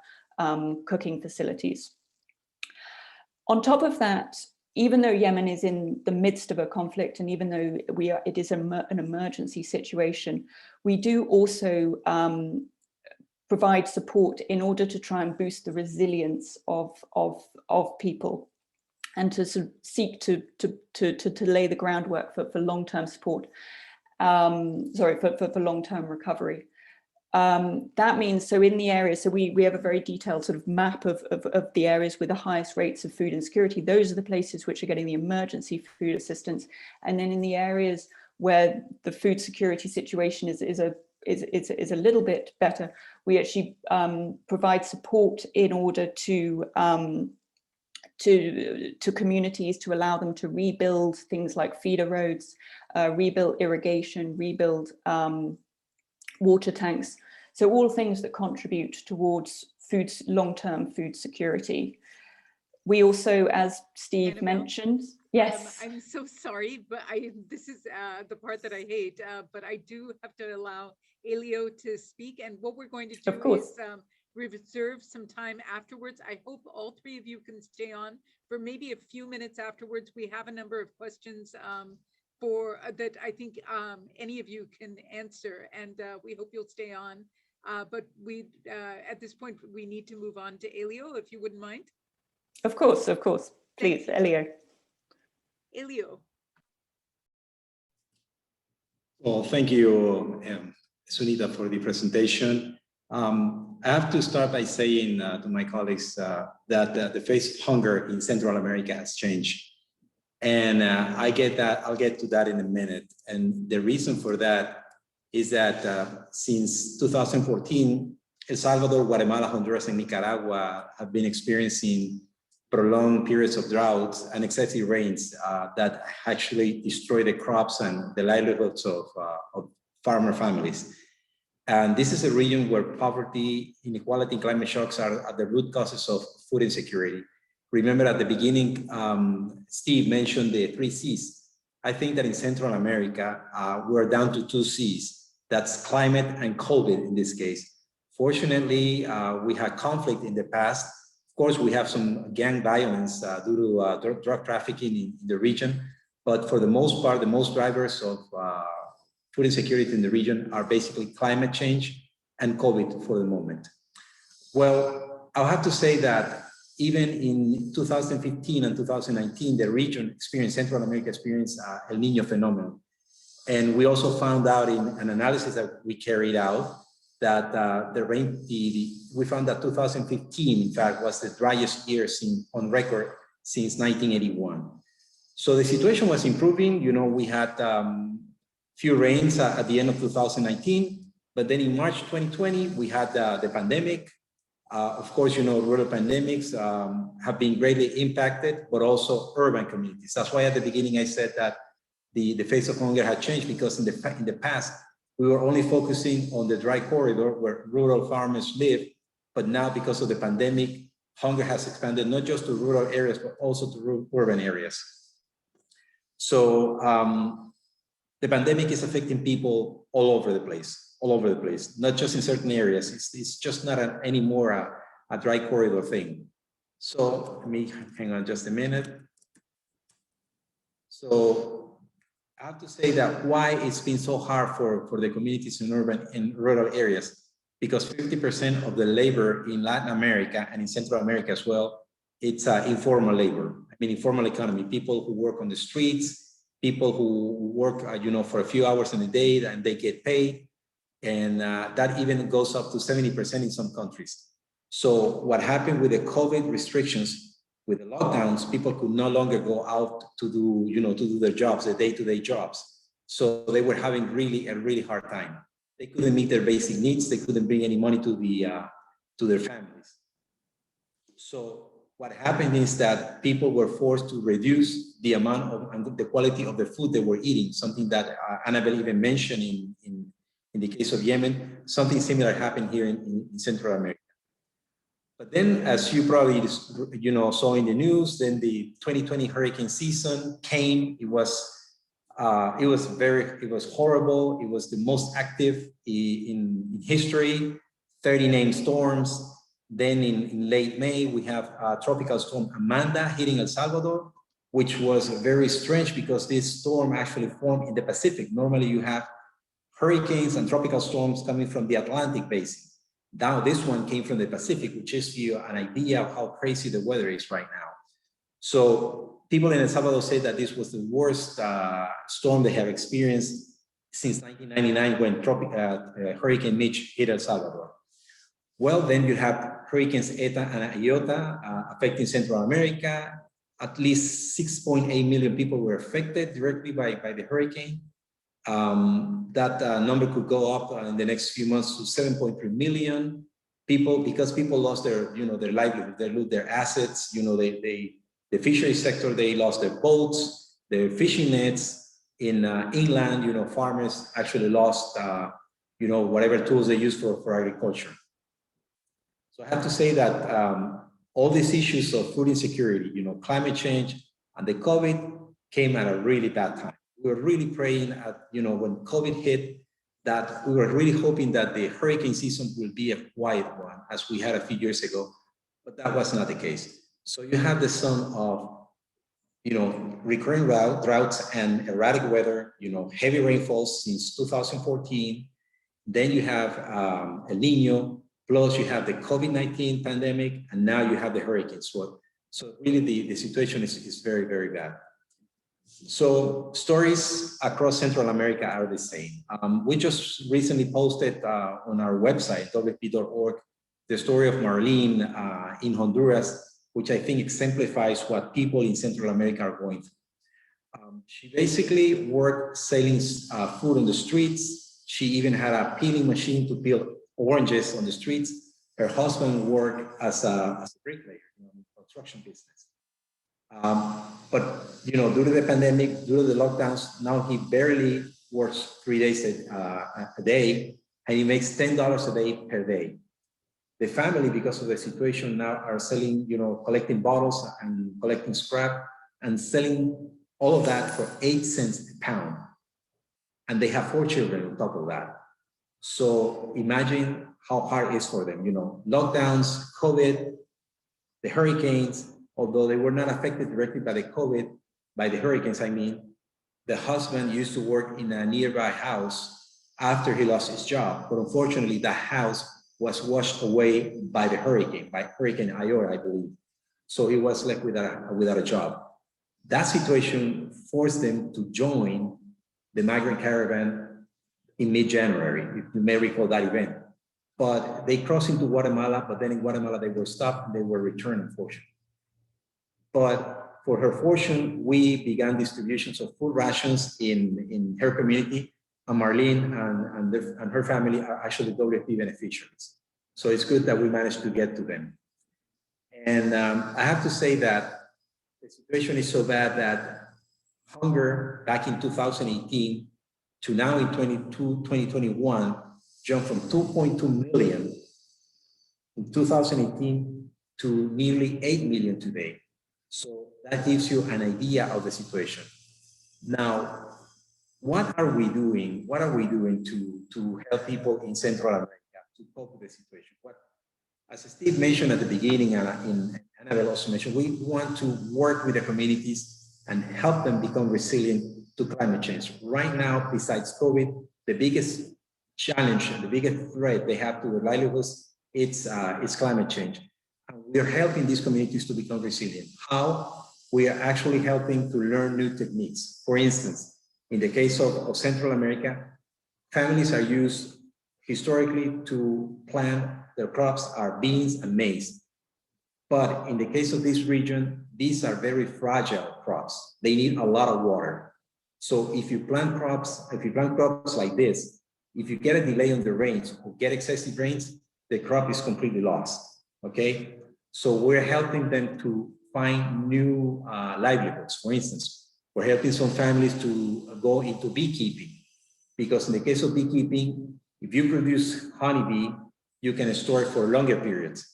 cooking facilities. On top of that, even though Yemen is in the midst of a conflict, and even though it is an emergency situation, we do also provide support in order to try and boost the resilience of people, and to sort of seek to lay the groundwork for long-term support, for long-term recovery. That means, so in the areas, so we have a very detailed sort of map of the areas with the highest rates of food insecurity. Those are the places which are getting the emergency food assistance. And then in the areas where the food security situation is a little bit better, we actually provide support in order to communities, to allow them to rebuild things like feeder roads, rebuild irrigation, rebuild water tanks. So all things that contribute towards long-term food security. We also, as Steve mentioned, yes. I'm so sorry, but this is the part that I hate, but I do have to allow Elio to speak. And what we're going to do is reserve some time afterwards. I hope all three of you can stay on for maybe a few minutes afterwards. We have a number of questions that I think any of you can answer, and we hope you'll stay on. But at this point, we need to move on to Elio, if you wouldn't mind. Of course. Please, Elio. Elio. Well, thank you, Sunita, for the presentation. I have to start by saying to my colleagues that the face of hunger in Central America has changed. And I get that, I'll get to that in a minute. And the reason for that is that since 2014, El Salvador, Guatemala, Honduras, and Nicaragua have been experiencing prolonged periods of droughts and excessive rains that actually destroy the crops and the livelihoods of farmer families. And this is a region where poverty, inequality, and climate shocks are at the root causes of food insecurity. Remember at the beginning, Steve mentioned the 3 C's. I think that in Central America, we're down to 2 C's. That's climate and COVID in this case. Fortunately, we had conflict in the past. Of course, we have some gang violence due to drug trafficking in the region. But for the most part, the most drivers of food insecurity in the region are basically climate change and COVID for the moment. Well, I'll have to say that even in 2015 and 2019, the region experienced, Central America experienced El Niño phenomenon. And we also found out in an analysis that we carried out that we found that 2015, in fact, was the driest year on record since 1981. So the situation was improving. You know, we had few rains at the end of 2019, but then in March 2020, we had the pandemic. Of course, you know, rural pandemics have been greatly impacted, but also urban communities. That's why at the beginning I said that the face of hunger had changed, because in the past, we were only focusing on the dry corridor where rural farmers live, but now because of the pandemic, hunger has expanded not just to rural areas, but also to urban areas. So the pandemic is affecting people all over the place, not just in certain areas. It's just not anymore a dry corridor thing. So let me hang on just a minute. So I have to say that why it's been so hard for the communities in urban and rural areas, because 50% of the labor in Latin America and in Central America as well, it's informal labor. I mean, informal economy, people who work on the streets, people who work, you know, for a few hours in a day and they get paid. And that even goes up to 70% in some countries. So what happened with the COVID restrictions, with the lockdowns, people could no longer go out to do, you know, to do their jobs, their day-to-day jobs. So they were having a really hard time. They couldn't meet their basic needs. They couldn't bring any money to their families. So what happened is that people were forced to reduce the amount of and the quality of the food they were eating, something that Annabelle even mentioned in the case of Yemen. Something similar happened here in Central America. But then, as you probably saw in the news, then the 2020 hurricane season came. It was horrible. It was the most active in history, 30 named storms. Then in late May, we have Tropical Storm Amanda hitting El Salvador, which was very strange because this storm actually formed in the Pacific. Normally you have hurricanes and tropical storms coming from the Atlantic basin. Now this one came from the Pacific, which gives you an idea of how crazy the weather is right now. So people in El Salvador say that this was the worst storm they have experienced since 1999 when Hurricane Mitch hit El Salvador. Well, then you have Hurricanes Eta and Iota affecting Central America. At least 6.8 million people were affected directly by the hurricane. That number could go up in the next few months to 7.3 million people, because people lost their livelihood, they lose their assets. The fishery sector, they lost their boats, their fishing nets. In inland, farmers actually lost, whatever tools they use for agriculture. So I have to say that all these issues of food insecurity, climate change and the COVID came at a really bad time. We were really praying at, when COVID hit, that we were really hoping that the hurricane season will be a quiet one, as we had a few years ago, but that was not the case. So you have the sum of, recurring droughts and erratic weather, heavy rainfalls since 2014. Then you have El Niño, plus you have the COVID-19 pandemic, and now you have the hurricanes. So really the situation is very, very bad. So stories across Central America are the same. We just recently posted on our website, WFP.org, the story of Marlene in Honduras, which I think exemplifies what people in Central America are going through. She basically worked selling food on the streets. She even had a peeling machine to peel oranges on the streets. Her husband worked as a bricklayer in the construction business. But due to the pandemic, due to the lockdowns, now he barely works 3 days a day, and he makes $10 a day per day. The family, because of the situation now, are selling, collecting bottles and collecting scrap and selling all of that for 8 cents a pound. And they have 4 children on top of that. So imagine how hard it is for them, lockdowns, COVID, the hurricanes, although they were not affected directly by the hurricanes, I mean, the husband used to work in a nearby house after he lost his job. But unfortunately, that house was washed away by the hurricane, by Hurricane Iota, I believe. So he was left without a job. That situation forced them to join the migrant caravan in mid-January, if you may recall that event. But they crossed into Guatemala, but then in Guatemala they were stopped and they were returned, unfortunately. But for her fortune, we began distributions of food rations in her community, and Marlene and her family are actually WFP beneficiaries. So it's good that we managed to get to them. And I have to say that the situation is so bad that hunger back in 2018 to now in 2021 jumped from 2.2 million in 2018 to nearly 8 million today. So that gives you an idea of the situation. Now, what are we doing? What are we doing to help people in Central America to cope with the situation? As Steve mentioned at the beginning, and Annabelle also mentioned, we want to work with the communities and help them become resilient to climate change. Right now, besides COVID, the biggest challenge and the biggest threat they have to their livelihoods, it's climate change. And we are helping these communities to become resilient. How? We are actually helping to learn new techniques. For instance, in the case of Central America, families are used historically to plant their crops are beans and maize. But in the case of this region, these are very fragile crops. They need a lot of water. So if you plant crops like this, if you get a delay on the rains or get excessive rains, the crop is completely lost, okay? So we're helping them to find new livelihoods. For instance, we're helping some families to go into beekeeping, because in the case of beekeeping, if you produce honeybee, you can store it for longer periods.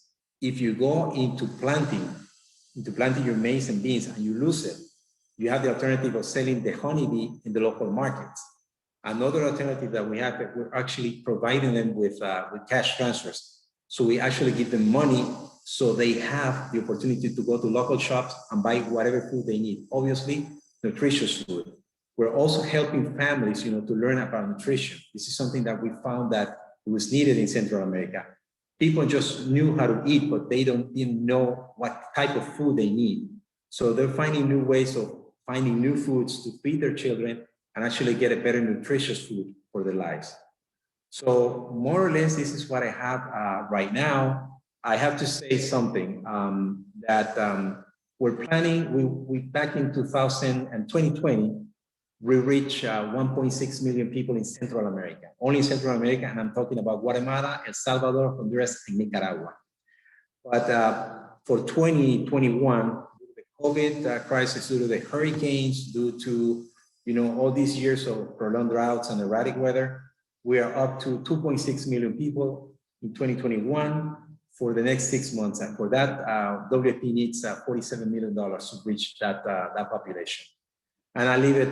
If you go into planting your maize and beans and you lose it, you have the alternative of selling the honeybee in the local markets. Another alternative that we have, that we're actually providing them with cash transfers. So we actually give them money so they have the opportunity to go to local shops and buy whatever food they need. Obviously, nutritious food. We're also helping families, to learn about nutrition. This is something that we found that it was needed in Central America. People just knew how to eat, but they didn't know what type of food they need. So they're finding new ways of finding new foods to feed their children and actually get a better nutritious food for their lives. So more or less, this is what I have right now. I have to say something that we're planning, we back in 2020, we reached 1.6 million people in Central America, only in Central America, and I'm talking about Guatemala, El Salvador, Honduras, and Nicaragua. But for 2021, due to the COVID crisis, due to the hurricanes, due to all these years of prolonged droughts and erratic weather, we are up to 2.6 million people in 2021 for the next 6 months. And for that, WFP needs $47 million to reach that population. And I'll leave it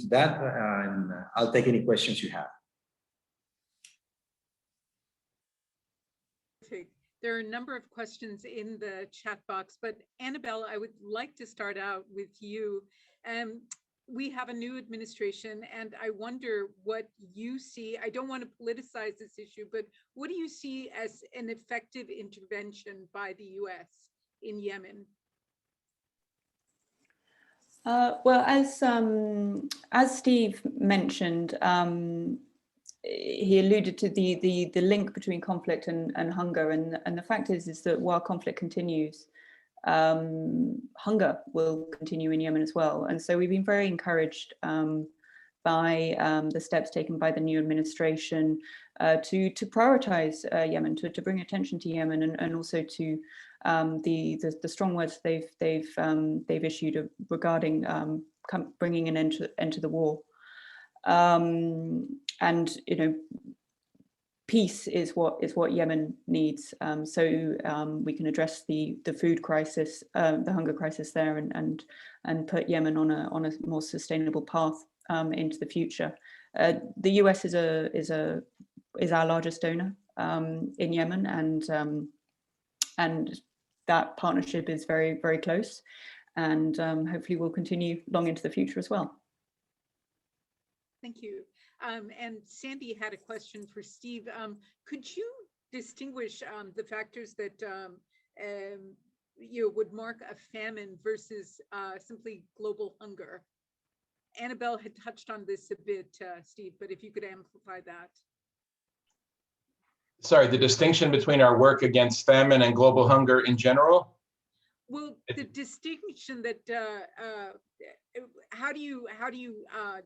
to that, and I'll take any questions you have. There are a number of questions in the chat box, but Annabelle, I would like to start out with you. We have a new administration, and I wonder what you see. I don't want to politicize this issue, but what do you see as an effective intervention by the US in Yemen? Well, as Steve mentioned, he alluded to the link between conflict and hunger, and the fact is that while conflict continues, hunger will continue in Yemen as well. And so we've been very encouraged by the steps taken by the new administration to prioritize Yemen, to bring attention to Yemen, and also to the strong words they've issued regarding bringing an end to the war. you know, peace is what Yemen needs, so we can address the food crisis, the hunger crisis there, and put Yemen on a more sustainable path into the future. The US is our largest donor in Yemen, and that partnership is very, very close, and hopefully will continue long into the future as well. Thank you. And Sandy had a question for Steve. Could you distinguish the factors that would mark a famine versus simply global hunger? Annabelle had touched on this a bit, Steve, but if you could amplify that. Sorry, the distinction between our work against famine and global hunger in general? Well, the distinction that how do you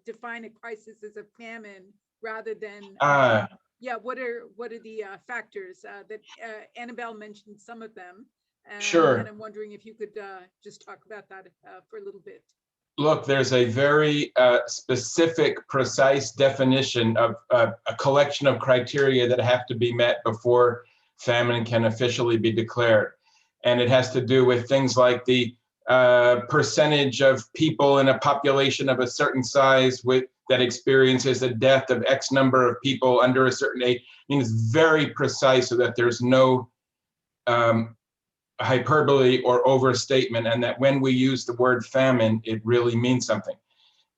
define a crisis as a famine rather than what are the factors that Annabelle mentioned some of them, sure, and I'm wondering if you could just talk about that for a little bit. Look, there's a very specific, precise definition of a collection of criteria that have to be met before famine can officially be declared. And it has to do with things like the percentage of people in a population of a certain size that experiences a death of X number of people under a certain age. I mean, it's very precise so that there's no hyperbole or overstatement, and that when we use the word famine, it really means something.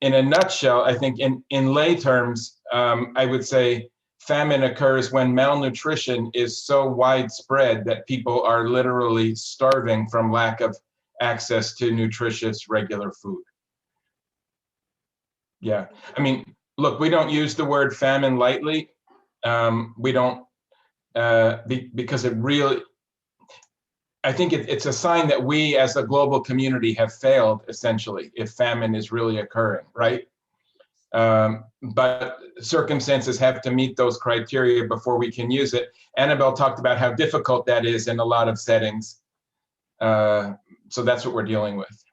In a nutshell, I think in lay terms, I would say famine occurs when malnutrition is so widespread that people are literally starving from lack of access to nutritious regular food. Yeah, I mean, look, we don't use the word famine lightly. We don't, because it really, I think it's a sign that we as a global community have failed, essentially, if famine is really occurring, right? But circumstances have to meet those criteria before we can use it. Annabelle talked about how difficult that is in a lot of settings. So that's what we're dealing with.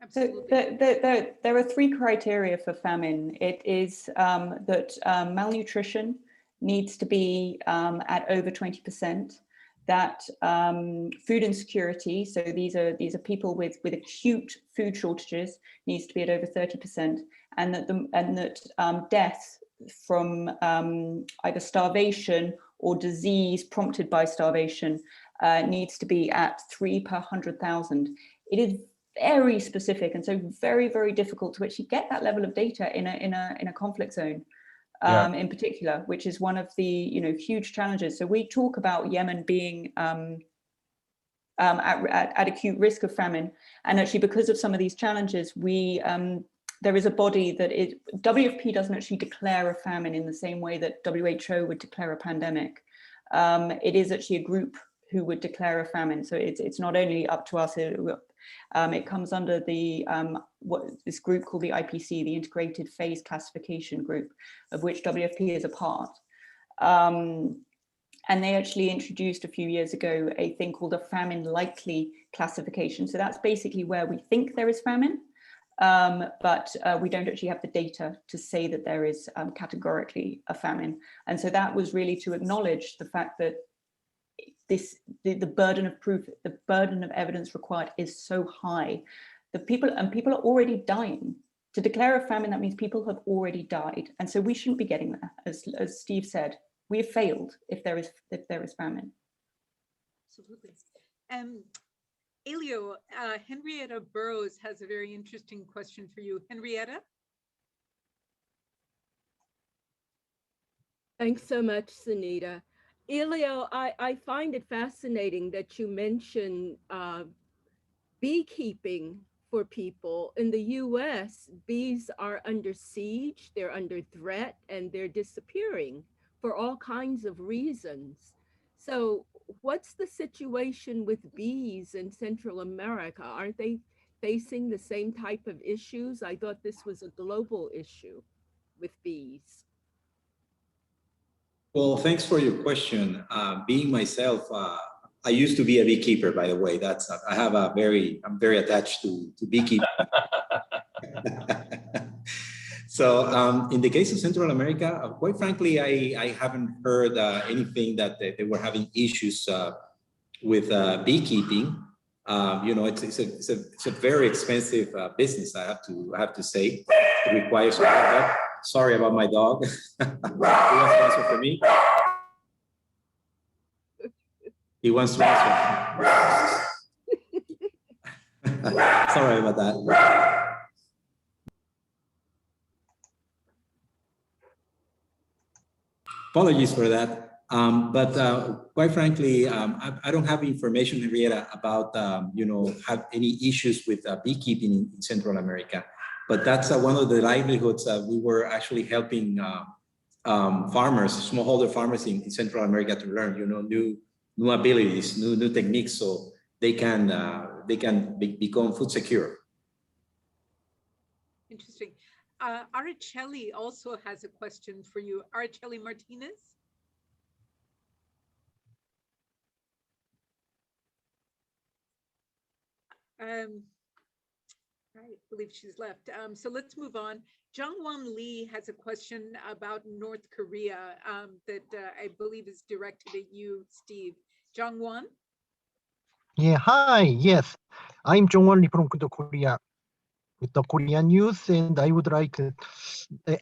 So there are three criteria for famine. It is that malnutrition needs to be at over 20%. That food insecurity, so these are people with acute food shortages, needs to be at over 30%, and that death from either starvation or disease prompted by starvation needs to be at 3 per 100,000. It is very specific, and so very, very difficult to actually get that level of data in a conflict zone. In particular, which is one of the huge challenges. So we talk about Yemen being at acute risk of famine, and actually because of some of these challenges, there is a body that WFP doesn't actually declare a famine in the same way that WHO would declare a pandemic. It is actually a group who would declare a famine. So it's not only up to us. It comes under the this group called the IPC, the Integrated Phase Classification Group, of which WFP is a part. And they actually introduced a few years ago a thing called a famine likely classification. So that's basically where we think there is famine, but we don't actually have the data to say that there is categorically a famine. And so that was really to acknowledge the fact that the burden of proof, the burden of evidence required is so high. People are already dying. To declare a famine, that means people have already died, and so we shouldn't be getting there. As Steve said, we have failed if there is famine. Absolutely. Elio, Henrietta Burrows has a very interesting question for you. Henrietta? Thanks so much, Sunita. Elio, I find it fascinating that you mention beekeeping for people. In the US, bees are under siege, they're under threat, and they're disappearing for all kinds of reasons. So what's the situation with bees in Central America? Aren't they facing the same type of issues? I thought this was a global issue with bees. Well, thanks for your question. Being myself, I used to be a beekeeper, by the way. I'm very attached to beekeeping. So in the case of Central America, quite frankly, I haven't heard anything that they were having issues with beekeeping. You know, it's a very expensive business. I have to say, it requires a lot of help. Sorry about my dog. He wants to answer for me. He wants to answer. Sorry about that. Apologies for that. But quite frankly, I don't have information, Henrietta, about you know, have any issues with beekeeping in Central America. But that's one of the livelihoods we were actually helping farmers, smallholder farmers in Central America to learn, you know, new abilities, new techniques, so they can become food secure. Interesting. Araceli also has a question for you. Araceli Martinez. I believe she's left. So let's move on. Jungwon Lee has a question about North Korea that I believe is directed at you, Steve. Jungwon? Yeah, hi, yes. I'm Jongwon Lee from Korea with the Korean news, and I would like to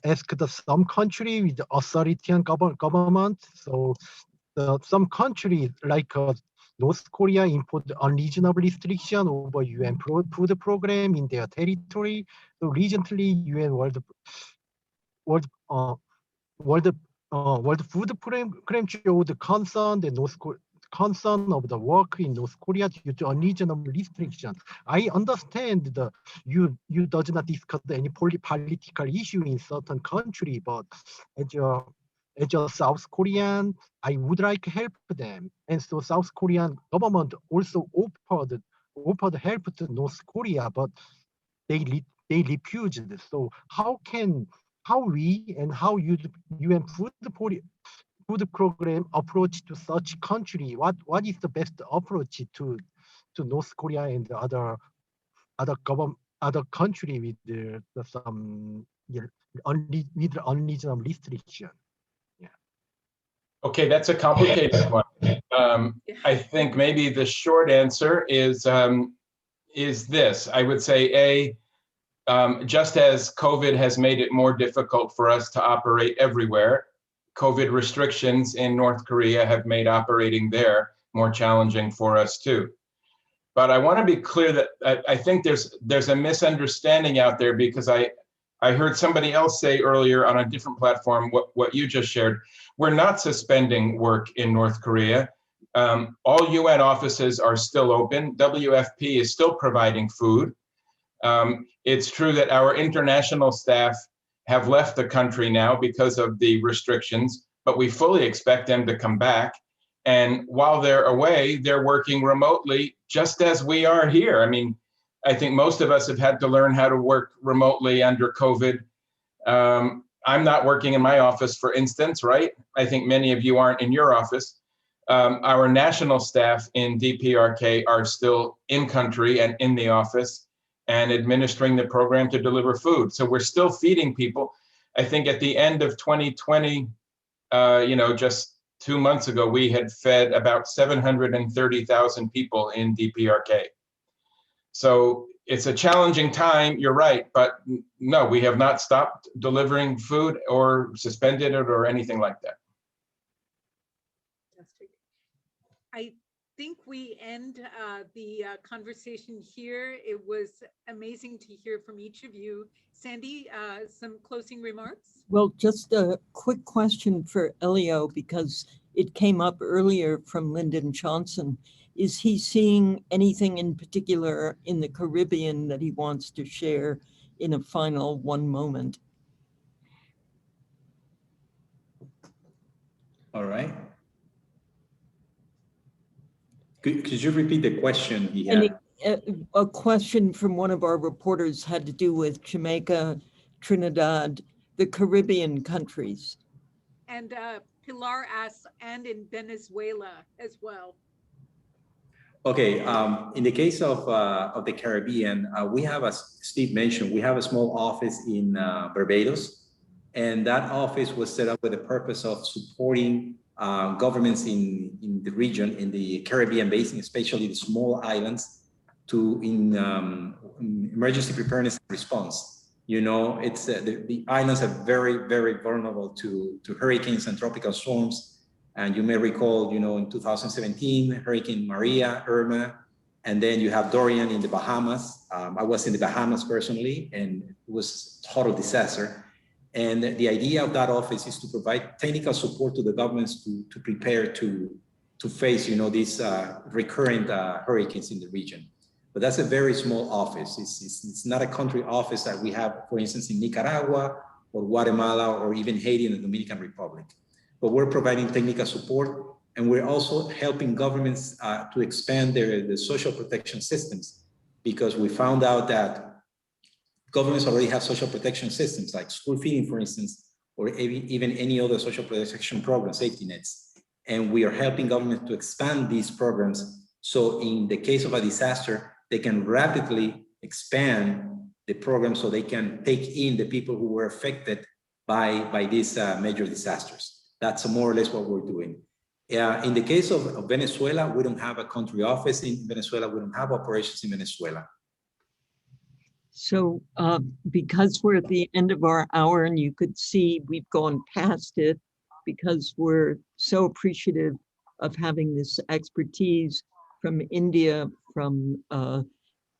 ask some country with authoritarian government. So some country like North Korea impose unreasonable restriction over UN food program in their territory. So recently, UN World Food Program showed concern of the work in North Korea due to unreasonable restrictions. I understand you does not discuss any political issue in certain country, but as a South Korean, I would like to help them. And so South Korean government also offered help to North Korea, but they refused. So how we and how UN food program approach to such country? What is the best approach to North Korea and other country with some with unreasonable restriction? Okay, that's a complicated one. I think maybe the short answer is this. I would say, just as COVID has made it more difficult for us to operate everywhere, COVID restrictions in North Korea have made operating there more challenging for us too. But I want to be clear that I think there's a misunderstanding out there, because I heard somebody else say earlier on a different platform what you just shared. We're not suspending work in North Korea. All UN offices are still open. WFP is still providing food. It's true that our international staff have left the country now because of the restrictions, but we fully expect them to come back. And while they're away, they're working remotely just as we are here. I mean, I think most of us have had to learn how to work remotely under COVID. I'm not working in my office, for instance, right? I think many of you aren't in your office. Our national staff in DPRK are still in country and in the office and administering the program to deliver food. So we're still feeding people. I think at the end of 2020, you know, just 2 months ago, we had fed about 730,000 people in DPRK. So it's a challenging time, you're right, but no, we have not stopped delivering food or suspended it or anything like that. Fantastic. I think we end the conversation here. It was amazing to hear from each of you. Sandy, some closing remarks? Well, just a quick question for Elio, because it came up earlier from Lyndon Johnson. Is he seeing anything in particular in the Caribbean that he wants to share in a final one moment? All right. Could you repeat the question he had? A question from one of our reporters had to do with Jamaica, Trinidad, the Caribbean countries. And Pilar asks, and in Venezuela as well. Okay, in the case of the Caribbean, we have, as Steve mentioned, we have a small office in Barbados, and that office was set up with the purpose of supporting governments in the region, in the Caribbean basin, especially the small islands, in emergency preparedness and response. You know, it's the islands are very, very vulnerable to hurricanes and tropical storms. And you may recall, you know, in 2017, Hurricane Maria, Irma, and then you have Dorian in the Bahamas. I was in the Bahamas personally, and it was a total disaster. And the idea of that office is to provide technical support to the governments to prepare to face, you know, these recurrent hurricanes in the region. But that's a very small office. It's not a country office that we have, for instance, in Nicaragua or Guatemala or even Haiti and the Dominican Republic. But we're providing technical support, and we're also helping governments to expand their social protection systems, because we found out that governments already have social protection systems like school feeding, for instance, or even any other social protection program, safety nets. And we are helping governments to expand these programs. So in the case of a disaster, they can rapidly expand the program so they can take in the people who were affected by these major disasters. That's more or less what we're doing. In the case of Venezuela, we don't have a country office in Venezuela. We don't have operations in Venezuela. So because we're at the end of our hour, and you could see we've gone past it, because we're so appreciative of having this expertise from India, from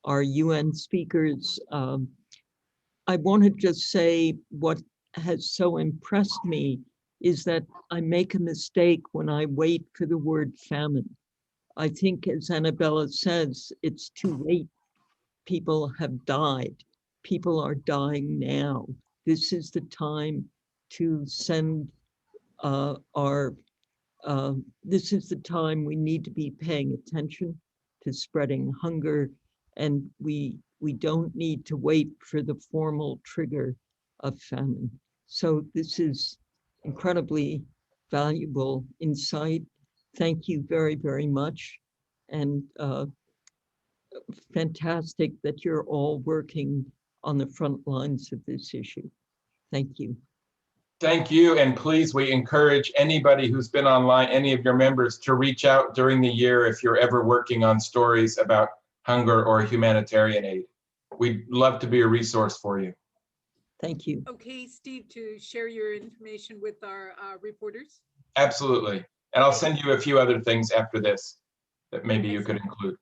our UN speakers. I want to just say what has so impressed me is that I make a mistake when I wait for the word famine. I think, as Annabella says, it's too late. People have died. People are dying now. This is the time to send this is the time we need to be paying attention to spreading hunger, and we don't need to wait for the formal trigger of famine. So this is incredibly valuable insight. Thank you very, very much. And fantastic that you're all working on the front lines of this issue. Thank you. Thank you, and please, we encourage anybody who's been online, any of your members, to reach out during the year if you're ever working on stories about hunger or humanitarian aid. We'd love to be a resource for you. Thank you. Okay, Steve, to share your information with our reporters? Absolutely. And I'll send you a few other things after this that maybe you could include.